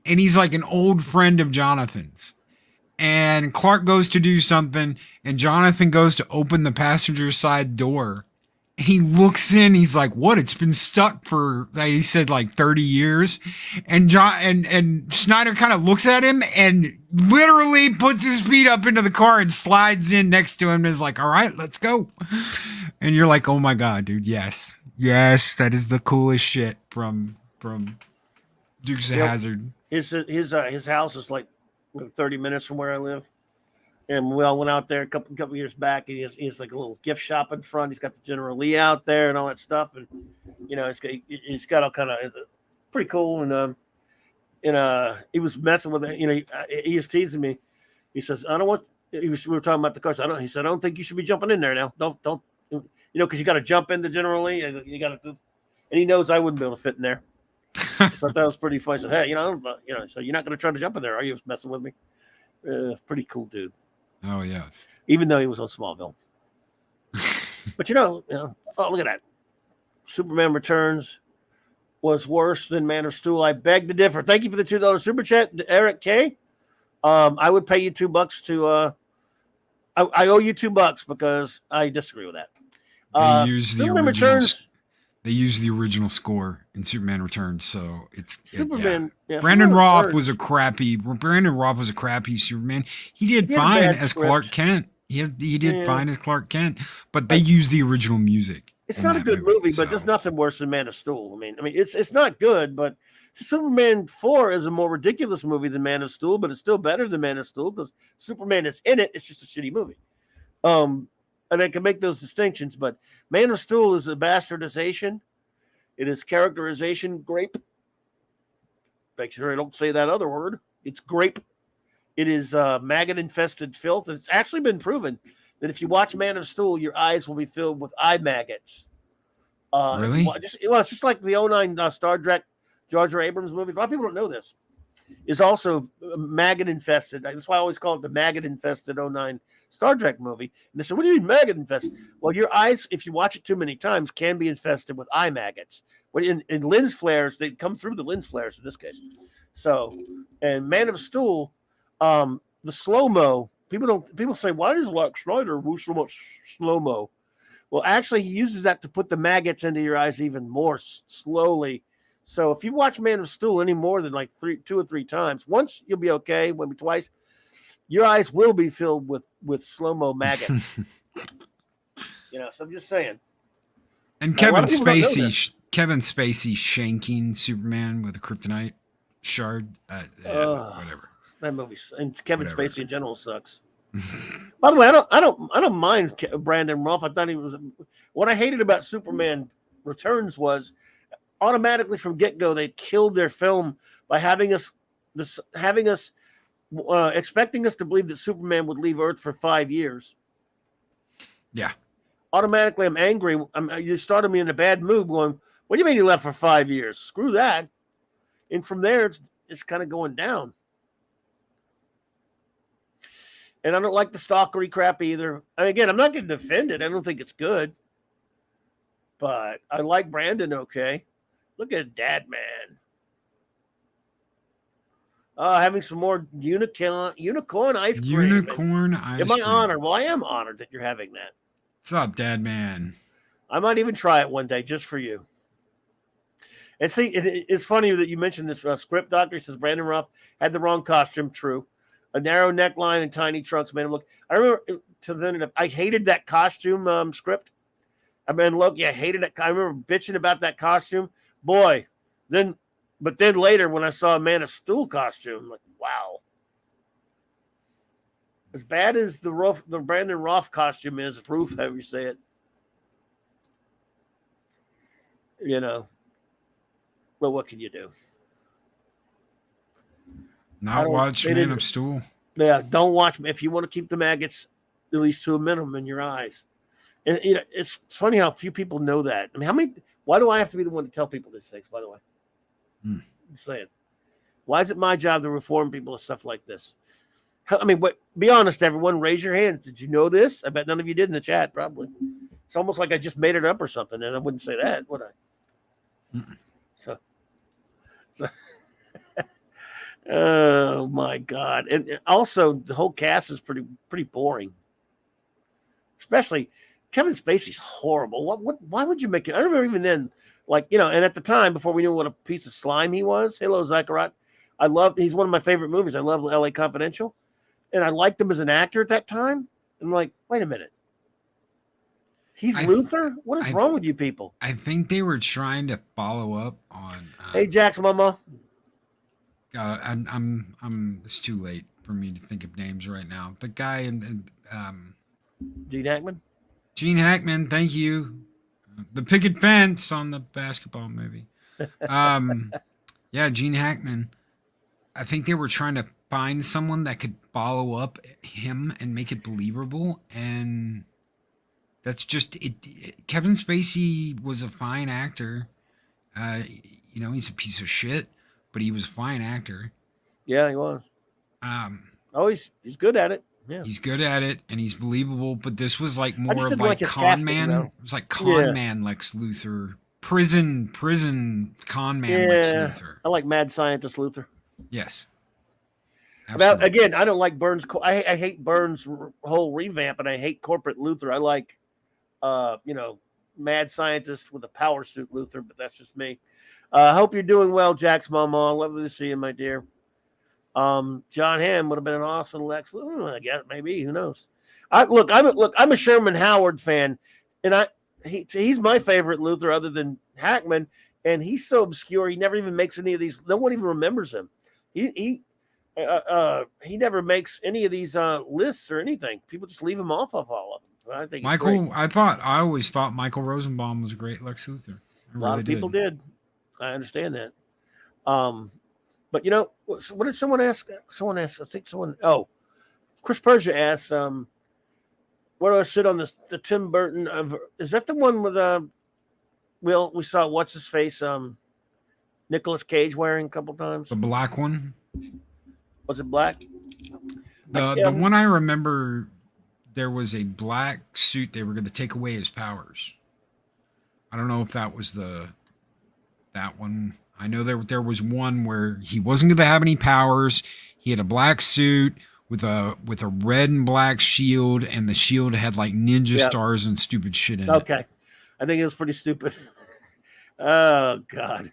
and he's like an old friend of Jonathan's. And Clark goes to do something, and Jonathan goes to open the passenger side door. And he looks in, he's like, what? It's been stuck for, he said, like 30 years. And Snyder kind of looks at him and literally puts his feet up into the car and slides in next to him and is like, all right, let's go. And you're like, oh my God, dude, yes. Yes, that is the coolest shit from Dukes of Hazzard. His house is like 30 minutes from where I live. And we all went out there a couple years back. And he's like a little gift shop in front. He's got the General Lee out there and all that stuff. And he's got all kind of pretty cool. And he was messing with it. He was teasing me. He says, "I don't want." We were talking about the cars. He said, "I don't think you should be jumping in there now. Don't. Because you got to jump in the General Lee. And you got to." And he knows I wouldn't be able to fit in there. So I thought that was pretty funny. I said, "Hey, so you're not going to try to jump in there, are you?" Messing with me. Pretty cool dude. Oh yes. Even though he was on Smallville. But oh, look at that. Superman Returns was worse than Man of Steel. I beg to differ. Thank you for the $2 super chat, Eric K. I would pay you $2 to I owe you $2 because I disagree with that. They used the original score in Superman Returns, so it's Superman. Brandon Roth was a crappy Superman. He did fine as Clark Kent. He did fine as Clark Kent, but they used the original music. It's not a good movie, but there's nothing worse than Man of Steel. I mean, it's not good, but Superman 4 is a more ridiculous movie than Man of Steel, but it's still better than Man of Steel because Superman is in it. It's just a shitty movie. And I can make those distinctions, but Man of Steel is a bastardization. It is characterization grape. Make sure I don't say that other word. It's grape. It is maggot-infested filth. It's actually been proven that if you watch Man of Steel, your eyes will be filled with eye maggots. Really? It's just like the 2009 Star Trek Jar Jar Abrams movies. A lot of people don't know this. Is also maggot-infested. That's why I always call it the maggot-infested 2009 Star Trek movie. And they said, what do you mean maggot-infested? Well, your eyes, if you watch it too many times, can be infested with eye maggots. In lens flares, they come through the lens flares in this case. So, and Man of Steel, the slow-mo, people say, why does Zack Snyder do so much slow-mo? Well, actually, he uses that to put the maggots into your eyes even more slowly. So if you watch Man of Steel any more than like 2 or 3 times, once you'll be okay, maybe twice, your eyes will be filled with slow-mo maggots. So I'm just saying. And Kevin Spacey shanking Superman with a kryptonite shard. Whatever. That movie and Kevin Spacey in general sucks. By the way, I don't mind Brandon Routh. I thought he was. What I hated about Superman Returns was automatically from get-go they killed their film by having us expecting us to believe that Superman would leave Earth for 5 years. Yeah. Automatically, I'm angry. You started me in a bad mood going, what do you mean he left for 5 years? Screw that. And from there, it's kind of going down. And I don't like the stalkery crap either. I mean, again, I'm not getting offended. I don't think it's good. But I like Brandon okay. Look at Dad Man. Having some more unicorn ice cream. Unicorn ice cream. Am I honored? Well, I am honored that you're having that. What's up, Dad Man? I might even try it one day just for you. And see, it's funny that you mentioned this script doctor. He says Brandon Routh had the wrong costume. True. A narrow neckline and tiny trunks made him look. I remember to then I hated that costume script. I mean, Loki, I hated it. I remember bitching about that costume. Boy, but then later when I saw a Man of Steel costume, I'm like, wow. As bad as the Brandon Routh costume is, Roof, however you say it. Well, what can you do? Not watch Man of Steel. Yeah, don't watch. If you want to keep the maggots at least to a minimum in your eyes. And it's funny how few people know that. I mean, why do I have to be the one to tell people these things, by the way? I'm saying. Why is it my job to reform people of stuff like this? I mean, be honest, everyone. Raise your hands. Did you know this? I bet none of you did in the chat, probably. It's almost like I just made it up or something, and I wouldn't say that, would I? So oh, my God. And also, the whole cast is pretty boring. Especially Kevin Spacey's horrible. Why would you make it? I remember even then, and at the time, before we knew what a piece of slime he was, hello, Zachariah. He's one of my favorite movies. I love LA Confidential. And I liked him as an actor at that time. I'm like, wait a minute. He's Luthor? What is wrong with you people? I think they were trying to follow up on. Hey, Jack's mama. God, it's too late for me to think of names right now. The guy in Gene Hackman? Gene Hackman, thank you. The picket fence on the basketball movie. Yeah, Gene Hackman. I think they were trying to find someone that could follow up him and make it believable, and that's just it. Kevin Spacey was a fine actor. He's a piece of shit, but he was a fine actor. Yeah, he was. He's good at it. Yeah. He's good at it, and he's believable. But this was like more of like con casting, man. Though. It was like con man Lex Luthor, prison con man Lex Luthor. I like mad scientist Luthor. Yes. Again, I don't like Burns. I hate Burns' whole revamp, and I hate corporate Luthor. I like, mad scientist with a power suit Luthor, but that's just me. I hope you're doing well, Jack's mama. Lovely to see you, my dear. John Hamm would have been an awesome Lex Luthor. I guess maybe. Who knows? I'm a Sherman Howard fan, and he's my favorite Luthor other than Hackman, and he's so obscure. He never even makes any of these. No one even remembers him. He never makes any of these lists or anything. People just leave him off of all of them. I think I always thought Michael Rosenbaum was a great Lex Luthor. A lot of people did. I understand that. But what did someone ask? Someone asked. I think someone. Oh, Chris Persia asked. Where do I sit on the Tim Burton? Is that the one with we saw what's his face? Nicolas Cage wearing a couple times. The black one. Was it black? The one I remember, there was a black suit. They were going to take away his powers. I don't know if that was that one. I know there was one where he wasn't going to have any powers. He had a black suit with a red and black shield, and the shield had like ninja stars and stupid shit in it. Okay, I think it was pretty stupid. Oh God,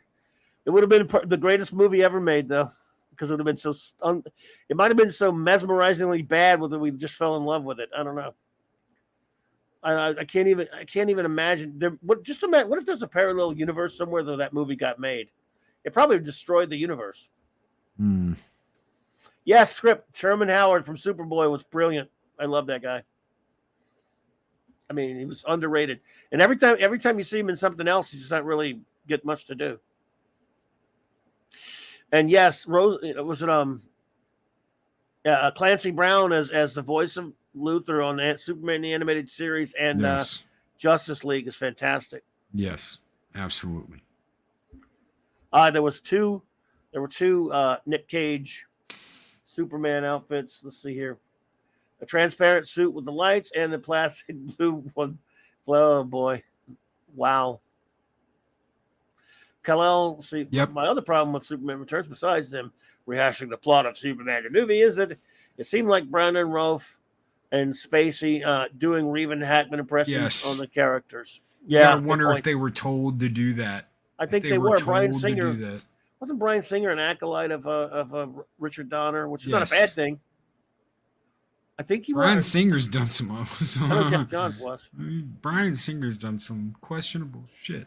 it would have been the greatest movie ever made, though, because it would have been so. It might have been so mesmerizingly bad that we just fell in love with it. I don't know. I can't even imagine. What if there's a parallel universe somewhere that movie got made? It probably destroyed the universe. Yes, script. Sherman Howard from Superboy was brilliant. I love that guy. I mean, he was underrated. And every time you see him in something else, he's just not really get much to do. And yes, Clancy Brown as the voice of Luthor on the Superman the Animated Series and Justice League is fantastic. Yes, absolutely. There were two Nick Cage Superman outfits. Let's see here. A transparent suit with the lights and the plastic blue one. Oh boy. Wow. Kal-El, my other problem with Superman Returns, besides them rehashing the plot of Superman the movie, is that it seemed like Brandon Routh and Spacey doing Reeve and Hackman impressions on the characters. Yeah, I wonder if they were told to do that. I think they were. Bryan Singer wasn't Bryan Singer an acolyte of Richard Donner, which is not a bad thing. I think he was. Bryan Singer's done some. I know Jeff Johns was. Bryan Singer's done some questionable shit.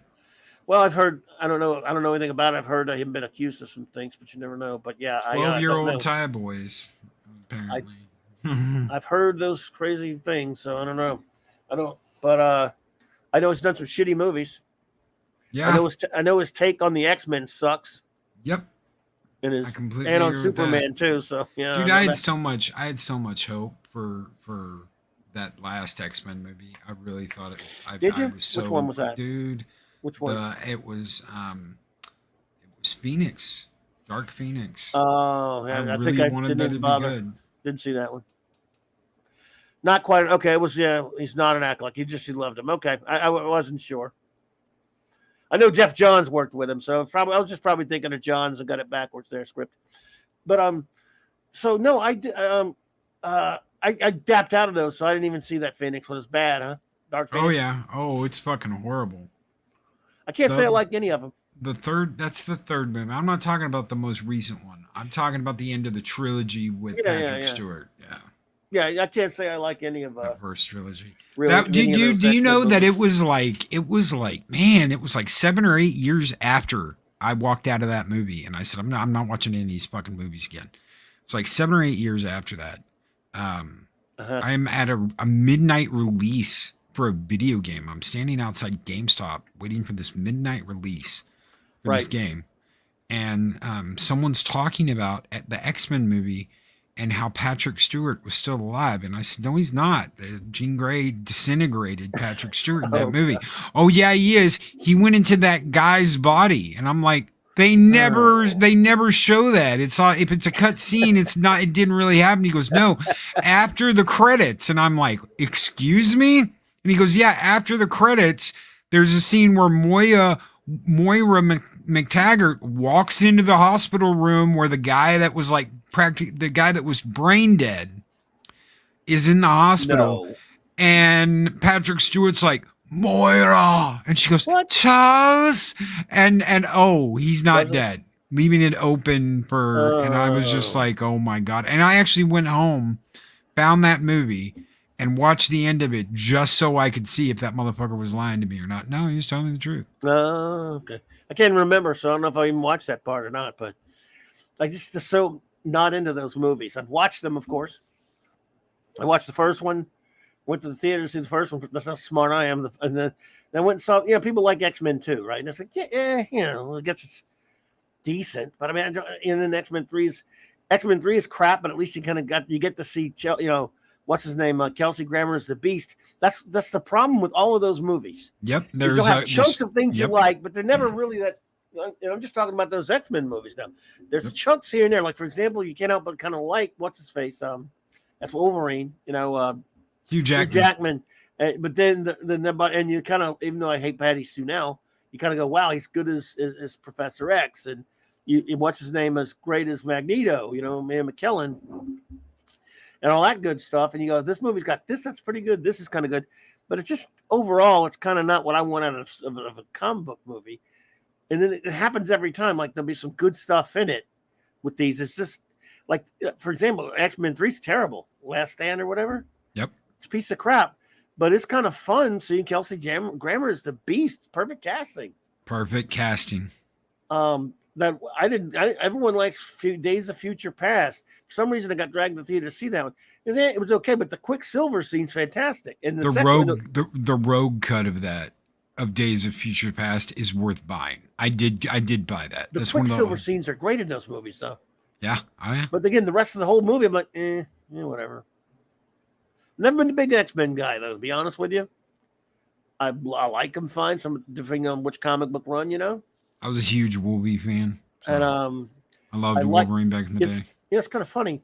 Well, I've heard. I don't know anything about it. I've heard him been accused of some things, but you never know. But yeah, 12-year-old Thai boys, apparently. I've heard those crazy things, so I don't know. But I know he's done some shitty movies. Yeah, I know his take on the X-Men sucks. Yep. And on Superman too. So yeah, dude, I had so much hope for that last X-Men movie. I really thought it. Did you? Which one was that, dude? Which one? It was Phoenix, Dark Phoenix. Oh, yeah, I really think I wanted didn't that bother. to be good. Didn't see that one. Not quite. Okay, it was he's not an acolyte. He loved him. Okay, I wasn't sure. I know Jeff Johns worked with him, so I was just probably thinking of Johns and got it backwards there, script. But so no, I dapped out of those, so I didn't even see that Phoenix one. It's bad, huh? Dark Phoenix. Oh yeah. Oh, it's fucking horrible. I can't say I like any of them. That's the third movie. I'm not talking about the most recent one. I'm talking about the end of the trilogy with Patrick Stewart. Yeah, I can't say I like any of that first trilogy. Really, do you know that it was like 7 or 8 years after I walked out of that movie and I said I'm not watching any of these fucking movies again. It's like 7 or 8 years after that. I'm at a midnight release for a video game. I'm standing outside GameStop waiting for this midnight release for this game. And someone's talking about the X-Men movie and how Patrick Stewart was still alive. And I said, no, he's not. Jean Grey disintegrated Patrick Stewart in that movie. God. Oh, yeah, he is. He went into that guy's body. And I'm like, they never show that. If it's a cut scene, it didn't really happen. He goes, no, after the credits. And I'm like, excuse me? And he goes, yeah, after the credits, there's a scene where Moira McTaggart walks into the hospital room where the guy that was brain dead is in the hospital. No. And Patrick Stewart's like, Moira. And she goes, what? Charles. And he's not dead. Leaving it open and I was just like, oh my God. And I actually went home, found that movie, and watch the end of it just so I could see if that motherfucker was lying to me or not. No, he was telling me the truth. Oh, okay. I can't remember, so I don't know if I even watched that part or not. But I just so not into those movies. I've watched them, of course. I watched the first one. Went to the theater to see the first one. That's how smart I am. And then I went and saw. People like X-Men too, right? And it's like, yeah, I guess it's decent. But I mean, and then X-Men 3 is crap. But at least you get to see, what's his name? Kelsey Grammer is the Beast. That's the problem with all of those movies. Yep, there's chunks of things you like, but they're never really that. I'm just talking about those X-Men movies now. There's chunks here and there. Like for example, you can't help but kind of like what's his face. That's Wolverine. Hugh Jackman. But then and you kind of, even though I hate Patty Sue now, you kind of go, wow, he's good as Professor X, and what's his name, as great as Magneto. Man, McKellen. And all that good stuff. And you go, this movie's got this, that's pretty good. This is kind of good. But it's just, overall, it's kind of not what I want out of a comic book movie. And then it happens every time. Like, there'll be some good stuff in it with these. It's just, like, for example, X-Men 3 is terrible. Last Stand or whatever. Yep. It's a piece of crap. But it's kind of fun seeing Kelsey Grammer as the Beast. Perfect casting. Everyone likes Days of Future Past. For some reason, I got dragged to the theater to see that one. It was okay, but the Quicksilver scene's fantastic. And the rogue cut of Days of Future Past is worth buying. I did buy that. The Quicksilver scenes are great in those movies, though. Yeah, oh yeah. But again, the rest of the whole movie, I'm like, whatever. Never been a big X-Men guy, though, to be honest with you. I like them fine, depending on which comic book run, I was a huge Wolverine fan. So and I loved Wolverine back in the day. It's kind of funny.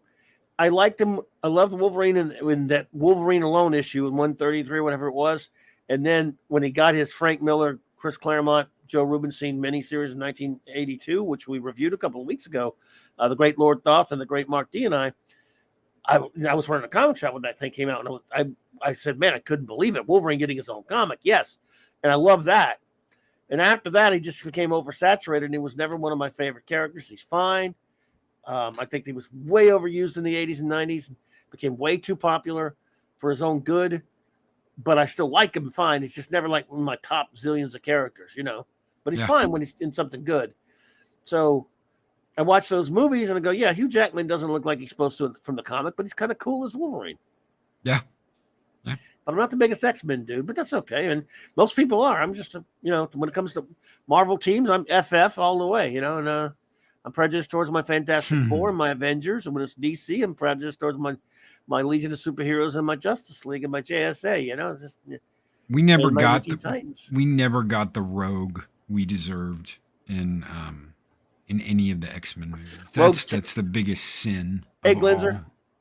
I liked him. I loved Wolverine in that Wolverine Alone issue in 133, whatever it was. And then when he got his Frank Miller, Chris Claremont, Joe Rubinstein miniseries in 1982, which we reviewed a couple of weeks ago, the great Lord Thoth and the great Mark D. and I was running a comic shop when that thing came out, and I said, man, I couldn't believe it. Wolverine getting his own comic, yes. And I love that. And after that, he just became oversaturated, and he was never one of my favorite characters. He's fine. I think he was way overused in the 80s and 90s, became way too popular for his own good. But I still like him fine. He's just never like one of my top zillions of characters, But he's fine when he's in something good. So I watch those movies, and I go, yeah, Hugh Jackman doesn't look like he's supposed to from the comic, but he's kind of cool as Wolverine. Yeah. But I'm not the biggest X-Men dude, but that's okay. And most people are. I'm just, when it comes to Marvel teams, I'm FF all the way, and I'm prejudiced towards my Fantastic Four and my Avengers. And when it's DC, I'm prejudiced towards my Legion of Superheroes and my Justice League and my JSA, It's just, we never got the Rogue we deserved in any of the X-Men movies. That's the biggest sin.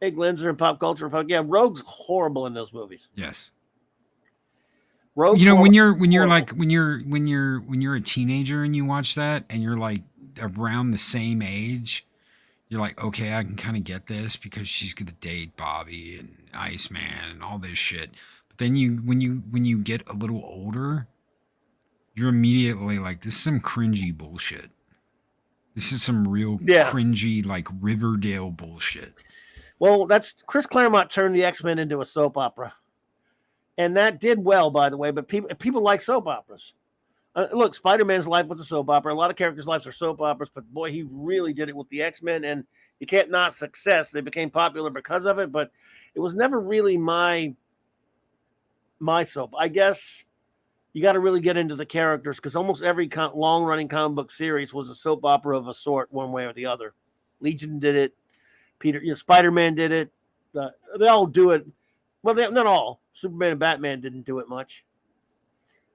Egg Linzer and Pop Culture. Yeah, Rogue's horrible in those movies. Yes. Rogue's when you're a teenager and you watch that and you're like around the same age, you're like, okay, I can kind of get this because she's gonna date Bobby and Iceman and all this shit. But then when you get a little older, you're immediately like, this is some cringy bullshit. This is some real cringy, like Riverdale bullshit. Well, that's Chris Claremont turned the X-Men into a soap opera. And that did well, by the way, but people like soap operas. Look, Spider-Man's life was a soap opera. A lot of characters' lives are soap operas, but boy, he really did it with the X-Men, and you can't not success. They became popular because of it, but it was never really my soap. I guess you got to really get into the characters because almost every long-running comic book series was a soap opera of a sort, one way or the other. Legion did it. Spider-Man did it. They all do it. Well, not all. Superman and Batman didn't do it much,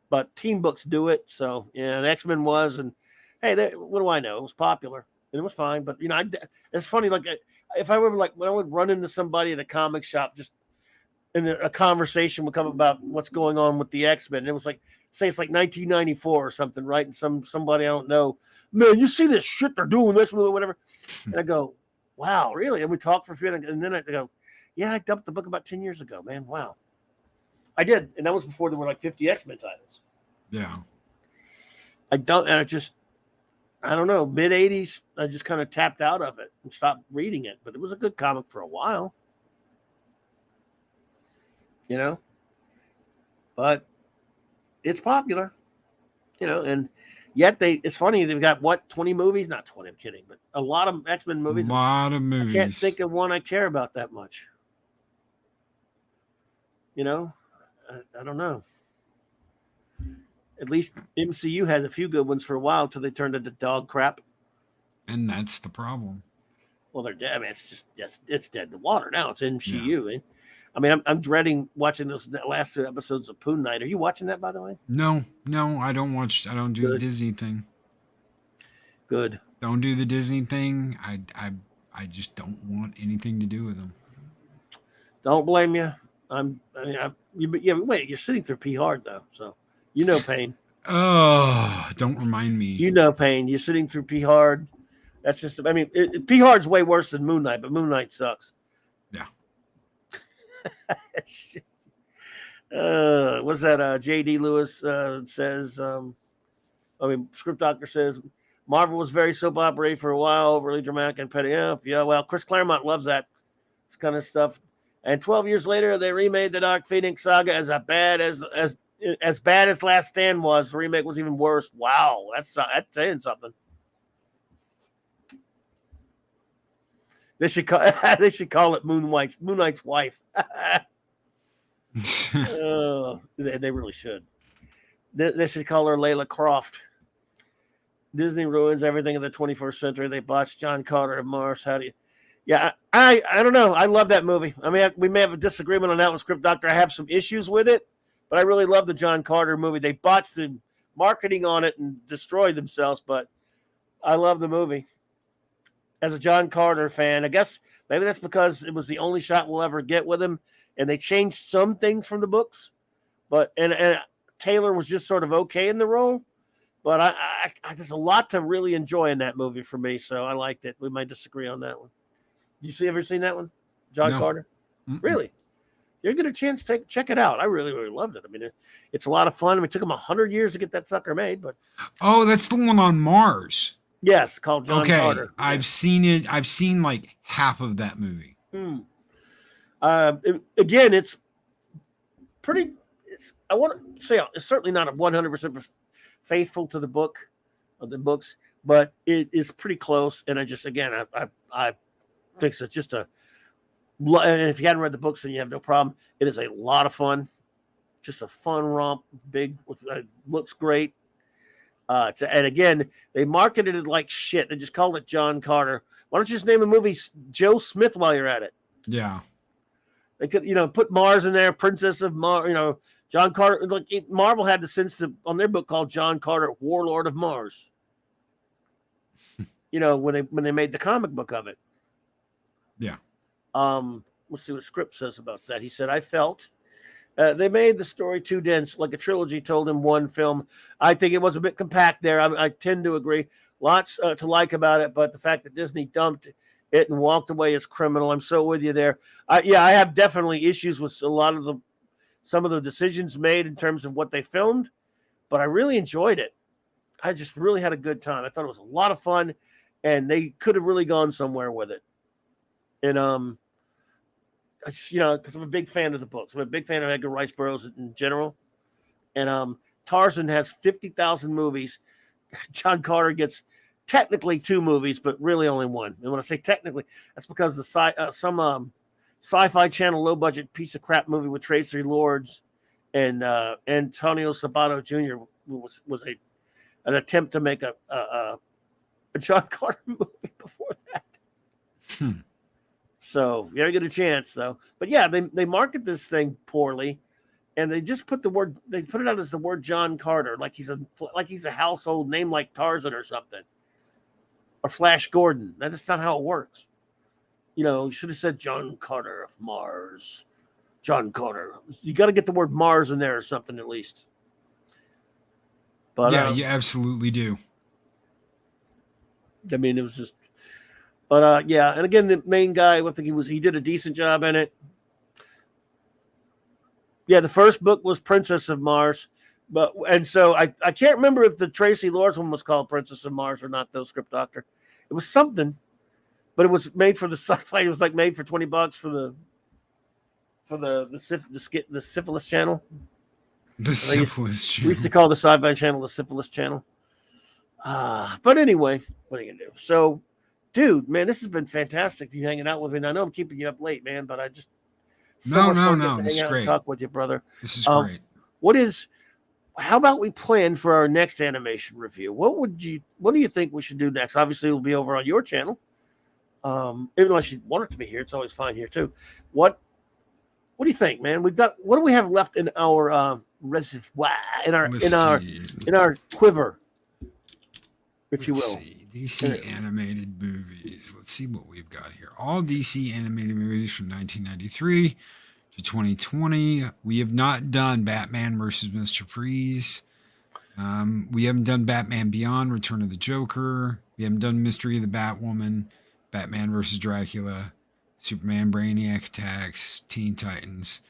but team books do it. So yeah, X-Men was, and hey, what do I know? It was popular and it was fine. But it's funny. Like if I were when I would run into somebody in a comic shop, just and a conversation would come about what's going on with the X-Men. And it was like, say it's like 1994 or something, right? And somebody I don't know, man, you see this shit they're doing this or whatever, and I go, wow, really? And we talk for a few, and then I go, yeah, I dumped the book about 10 years ago, man. Wow. I did. And that was before there were like 50 X-Men titles. Yeah. I don't know, mid-'80s, I just kind of tapped out of it and stopped reading it. But it was a good comic for a while. you know, but it's popular, and yet it's funny, they've got 20 movies? Not 20, I'm kidding, but a lot of X-Men movies. A lot of movies. I can't think of one I care about that much. I don't know. At least MCU had a few good ones for a while until they turned into dog crap. And that's the problem. Well, they're dead. I mean, it's dead in the water now. It's MCU. Yeah. I mean, I'm dreading watching those last 2 episodes of Poon Knight. Are you watching that, by the way? No, I don't watch. I don't do the Disney thing. Good. Don't do the Disney thing. I just don't want anything to do with them. Don't blame you. Wait, you're sitting through P Hard though, so pain. Oh, don't remind me. Pain. You're sitting through P Hard. That's just. I mean, P Hard's way worse than Moon Knight, but Moon Knight sucks. Yeah. What's that? J.D. Lewis says. Script Doctor says Marvel was very soap opera for a while, overly dramatic and petty. Yeah. Well, Chris Claremont loves that kind of stuff. And 12 years later, they remade the Dark Phoenix saga as bad as Last Stand was. The remake was even worse. Wow, that's saying something. They should call it Moon Knight's wife. They really should. They should call her Layla Croft. Disney ruins everything in the 21st century. They botched John Carter of Mars. How do you? Yeah, I don't know. I love that movie. I mean, we may have a disagreement on that with Script Doctor. I have some issues with it, but I really love the John Carter movie. They botched the marketing on it and destroyed themselves, but I love the movie. As a John Carter fan, I guess maybe that's because it was the only shot we'll ever get with him, and they changed some things from the books, but and Taylor was just sort of okay in the role. But I there's a lot to really enjoy in that movie for me, so I liked it. We might disagree on that one. Ever seen that one, John Carter? Mm-mm. Really? You're going to chance to check it out. I really, really loved it. I mean, it's a lot of fun. I mean, it took them 100 years to get that sucker made, but that's the one on Mars. Yes, called John Carter. Okay, I've seen it. I've seen like half of that movie. Again, it's pretty. I want to say it's certainly not 100% faithful to the book, of the books, but it is pretty close. And I think it's just and if you hadn't read the books, then you have no problem. It is a lot of fun, just a fun romp. Looks great. And again, they marketed it like shit. They just called it John Carter. Why don't you just name a movie Joe Smith while you're at it? Yeah, they could, put Mars in there, Princess of Mars. John Carter. Like Marvel had the sense on their book called John Carter, Warlord of Mars. When they made the comic book of it. Yeah. Let's see what Script says about that. He said, I felt they made the story too dense, like a trilogy told in one film. I think it was a bit compact there. I tend to agree. Lots to like about it, but the fact that Disney dumped it and walked away is criminal. I'm so with you there. I have definitely issues with some of the decisions made in terms of what they filmed, but I really enjoyed it. I just really had a good time. I thought it was a lot of fun, and they could have really gone somewhere with it. And because I'm a big fan of the books. I'm a big fan of Edgar Rice Burroughs in general. And Tarzan has 50,000 movies. John Carter gets technically 2 movies, but really only 1. And when I say technically, that's because some Sci-Fi Channel low budget piece of crap movie with Tracy Lords and Antonio Sabato Jr. was an attempt to make a John Carter movie before that. So you gotta get a chance though. But yeah, they market this thing poorly, and they just put it out as the word John Carter, like he's a household name like Tarzan or something, or Flash Gordon. That's not how it works. You should have said John Carter of Mars. John Carter. You got to get the word Mars in there or something at least. But yeah, you absolutely do. I mean, it was just. But yeah, and again, the main guy, I think he did a decent job in it. Yeah, the first book was Princess of Mars, and so I can't remember if the Tracy Lords one was called Princess of Mars or not, though, Script Doctor. It was something, but it was made for the sci-fi. It was like made for $20 for for the syphilis channel. The syphilis channel. We used to call the sci-fi channel the syphilis channel. But anyway, what are you gonna do? So, dude, man, this has been fantastic. You hanging out with me. And I know I'm keeping you up late, man, but I just no. This is great. And talk with you, brother. This is great. How about we plan for our next animation review? What do you think we should do next? Obviously, it'll be over on your channel. Unless you want it to be here, it's always fine here too. What do you think, man? What do we have left in our reservoir, in our quiver, if you will? DC animated movies. Let's see what we've got here. All DC animated movies from 1993 to 2020. We have not done Batman versus Mr. Freeze. We haven't done Batman Beyond, Return of the Joker. We haven't done Mystery of the Batwoman, Batman versus Dracula, Superman Brainiac Attacks, Teen Titans.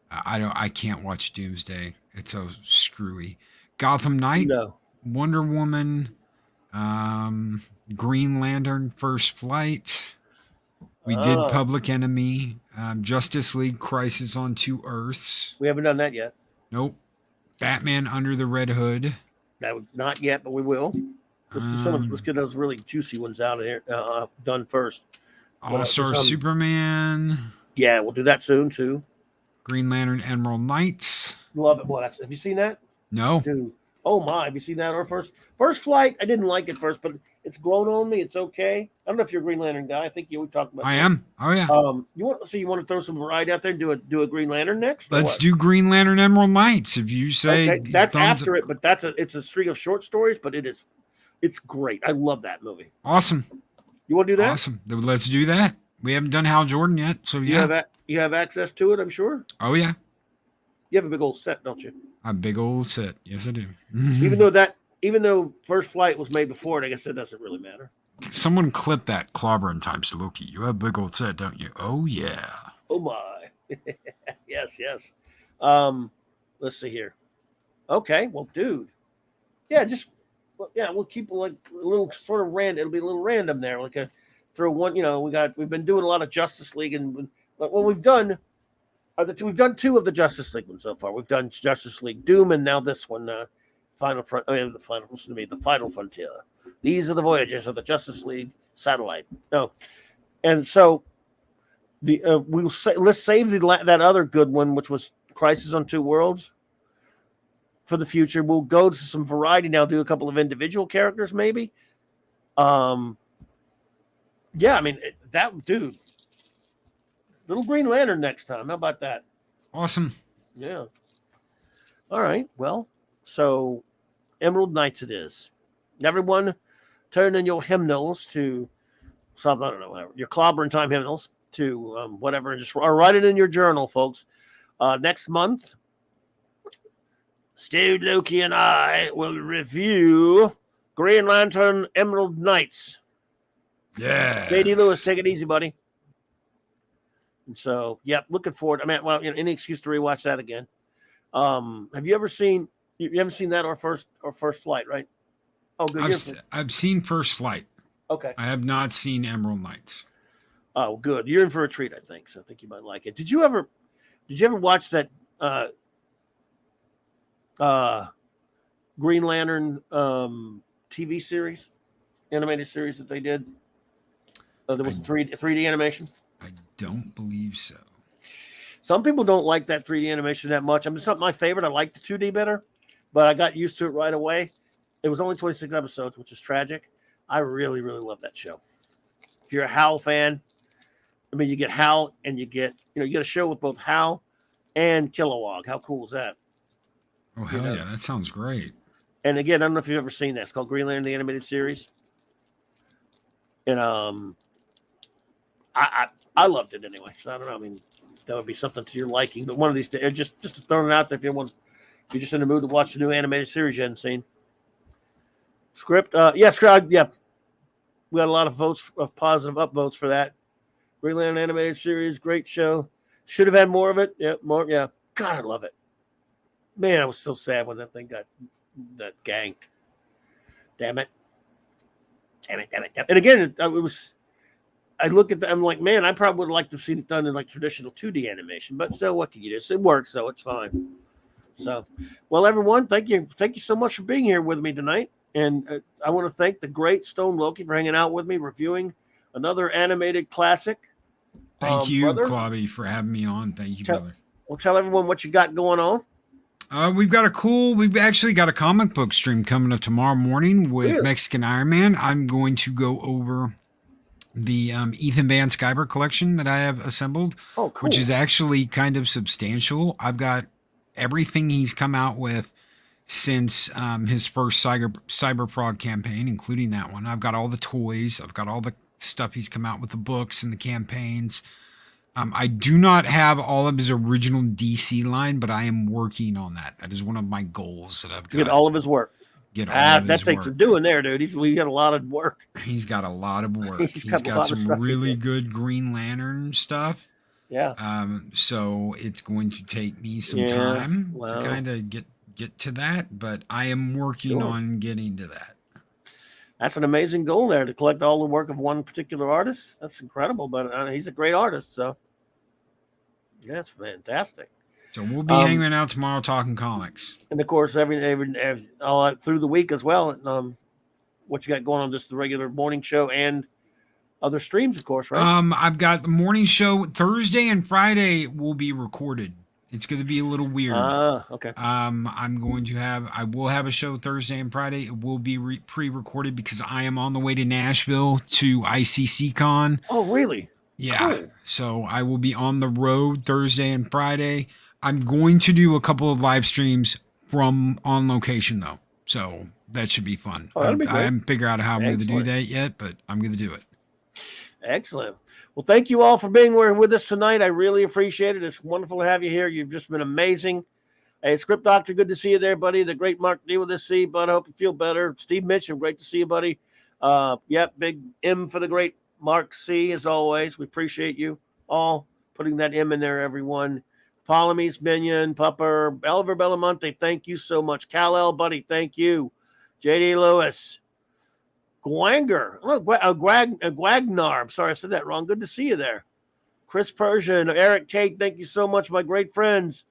I can't watch Doomsday. It's so screwy. Gotham Knight, no. Wonder Woman, Green Lantern First Flight. We did Public Enemy, Justice League Crisis on Two Earths. We haven't done that yet. Nope. Batman Under the Red Hood. Not yet, but we will. Let's get those really juicy ones out of here done first. All-Star Superman. Yeah, we'll do that soon too. Green Lantern Emerald Knights. Love it. Well, have you seen that? No. Dude. Oh my, have you seen that? Or First Flight? I didn't like it first, but it's grown on me. It's okay. I don't know if you're a Green Lantern guy. I think we talked about. I am. Oh yeah. You want to throw some variety out there and do a Green Lantern next? Let's do Green Lantern Emerald Knights. If you say okay, that's after it, but it's a string of short stories, but it's great. I love that movie. Awesome. You want to do that? Awesome. Let's do that. We haven't done Hal Jordan yet, so yeah. You have access to it, I'm sure. Oh yeah. You have a big old set, don't you? A big old set. Yes, I do. even though First Flight was made before it, I guess it doesn't really matter. Someone clip that Clobberin times Loki. You have a big old set, don't you? Oh yeah. Oh my. Yes. Let's see here. Okay, well, dude. Yeah, we'll keep like a little sort of random. It'll be a little random there. Like throw one, we've been doing a lot of Justice League, and what we've done we've done two of the Justice League ones so far. We've done Justice League Doom, and now this one, the Final Frontier. These are the voyages of the Justice League satellite. No, and so let's save that other good one, which was Crisis on Two Worlds, for the future. We'll go to some variety now. Do a couple of individual characters, maybe. Yeah, I mean that dude. Little Green Lantern next time. How about that? Awesome. Yeah. All right. Well, so Emerald Knights it is. Everyone, turn in your hymnals to something. I don't know, whatever. Your Clobberin time hymnals to whatever, and just write it in your journal, folks. Next month, Stu, Loki, and I will review Green Lantern Emerald Knights. Yeah. J.D. Lewis, take it easy, buddy. And so, yep, looking forward. I mean, well, any excuse to rewatch that again. Have you ever seen? You haven't seen that or First Flight, right? Oh, good. I've seen First Flight. Okay. I have not seen Emerald Knights. Oh, good. You're in for a treat, I think. So I think you might like it. Did you ever watch that Green Lantern TV series, animated series that they did? There was 3D animation. I don't believe so. Some people don't like that 3D animation that much. It's not my favorite. I like the 2D better, but I got used to it right away. It was only 26 episodes, which is tragic. I really, really love that show. If you're a Hal fan, I mean, you get Hal and you get a show with both Hal and Kilowog. How cool is that? Oh, hell yeah. That sounds great. And again, I don't know if you've ever seen that. It's called Green Lantern, the animated series. And I loved it anyway. So I don't know. I mean, that would be something to your liking. But one of these days, just throwing it out there if you're just in the mood to watch the new animated series you hadn't seen. Script, script, yeah. We got a lot of positive upvotes for that. Green Lantern animated series, great show. Should have had more of it. Yeah, more. Yeah. God, I love it. Man, I was so sad when that thing got ganked. Damn it. And again, it was. I look at that, I'm like, man, I probably would like to see it done in like traditional 2D animation, but still, what can you do? It works, so it's fine. So, well, everyone, thank you so much for being here with me tonight, and I want to thank the great Stone Loki for hanging out with me, reviewing another animated classic. Thank you, Clobby, for having me on. Thank you, brother. Well, tell everyone what you got going on. We've actually got a comic book stream coming up tomorrow morning with Mexican Iron Man. I'm going to go over the Ethan Van Sciver collection that I have assembled, which is actually kind of substantial. I've got everything he's come out with since his first Cyberprog campaign, including that one. I've got all the toys. I've got all the stuff he's come out with, the books and the campaigns. I do not have all of his original DC line, but I am working on that. That is one of my goals that I've got. Get all of his work. That takes some doing there, dude. We got a lot of work. He's got a lot of work. He's got some really good Green Lantern stuff. Yeah. So it's going to take me some time to kind of get to that, but I am working on getting to that. That's an amazing goal there, to collect all the work of one particular artist. That's incredible, but he's a great artist, so yeah, that's fantastic. So we'll be hanging out tomorrow talking comics, and of course, every all through the week as well. What you got going on? Just the regular morning show and other streams, of course, right? I've got the morning show Thursday and Friday will be recorded. It's going to be a little weird. Okay. I will have a show Thursday and Friday. It will be pre-recorded because I am on the way to Nashville to ICC Con. Oh, really? Yeah. Cool. So I will be on the road Thursday and Friday. I'm going to do a couple of live streams from on location though. So that should be fun. I haven't figured out how I'm going to do that yet, but I'm going to do it. Excellent. Well, thank you all for being with us tonight. I really appreciate it. It's wonderful to have you here. You've just been amazing. Hey, Script Doctor, good to see you there, buddy. The great Mark D with this C, bud. I hope you feel better. Steve Mitchell, great to see you, buddy. Big M for the great Mark C, as always. We appreciate you all putting that M in there, everyone. Polymes, Minion, Pupper, Oliver Belamonte, thank you so much. Kal-El, buddy, thank you. JD Lewis. Guagnar. I'm sorry, I said that wrong. Good to see you there. Chris Persian, Eric Kate, thank you so much, my great friends.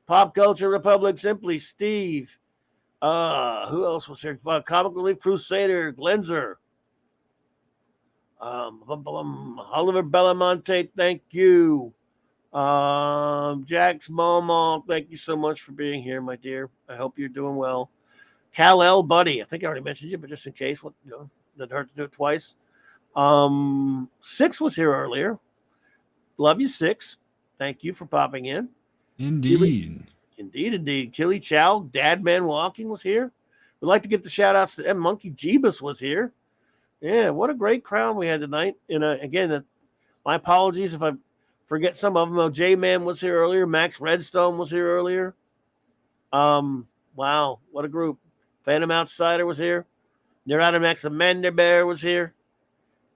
Pop Culture Republic, Simply, Steve. Who else was here? Comic Relief Crusader, Glenzer. Oliver Belamonte, thank you. Jax Momo, thank you so much for being here, my dear. I hope you're doing well. Kal-El, buddy. I think I already mentioned you, but just in case, doesn't hurt to do it twice. Six was here earlier. Love you, Six. Thank you for popping in. Indeed. Indeed. Killy Chow, Dadman Walking was here. We'd like to get the shout outs to them. Monkey Jeebus was here. Yeah, what a great crowd we had tonight. And again, my apologies if I forget some of them. J-Man was here earlier. Max Redstone was here earlier. Wow, what a group. Phantom Outsider was here. Neurotimax Amanda Bear was here.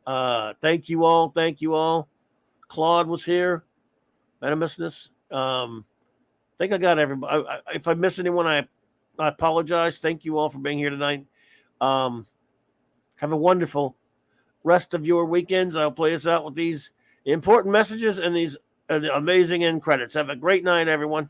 Thank you all. Claude was here. Venomous. I think I got everybody. If I miss anyone, I apologize. Thank you all for being here tonight. Have a wonderful rest of your weekends. I'll play us out with these important messages and these amazing end credits. Have a great night, everyone.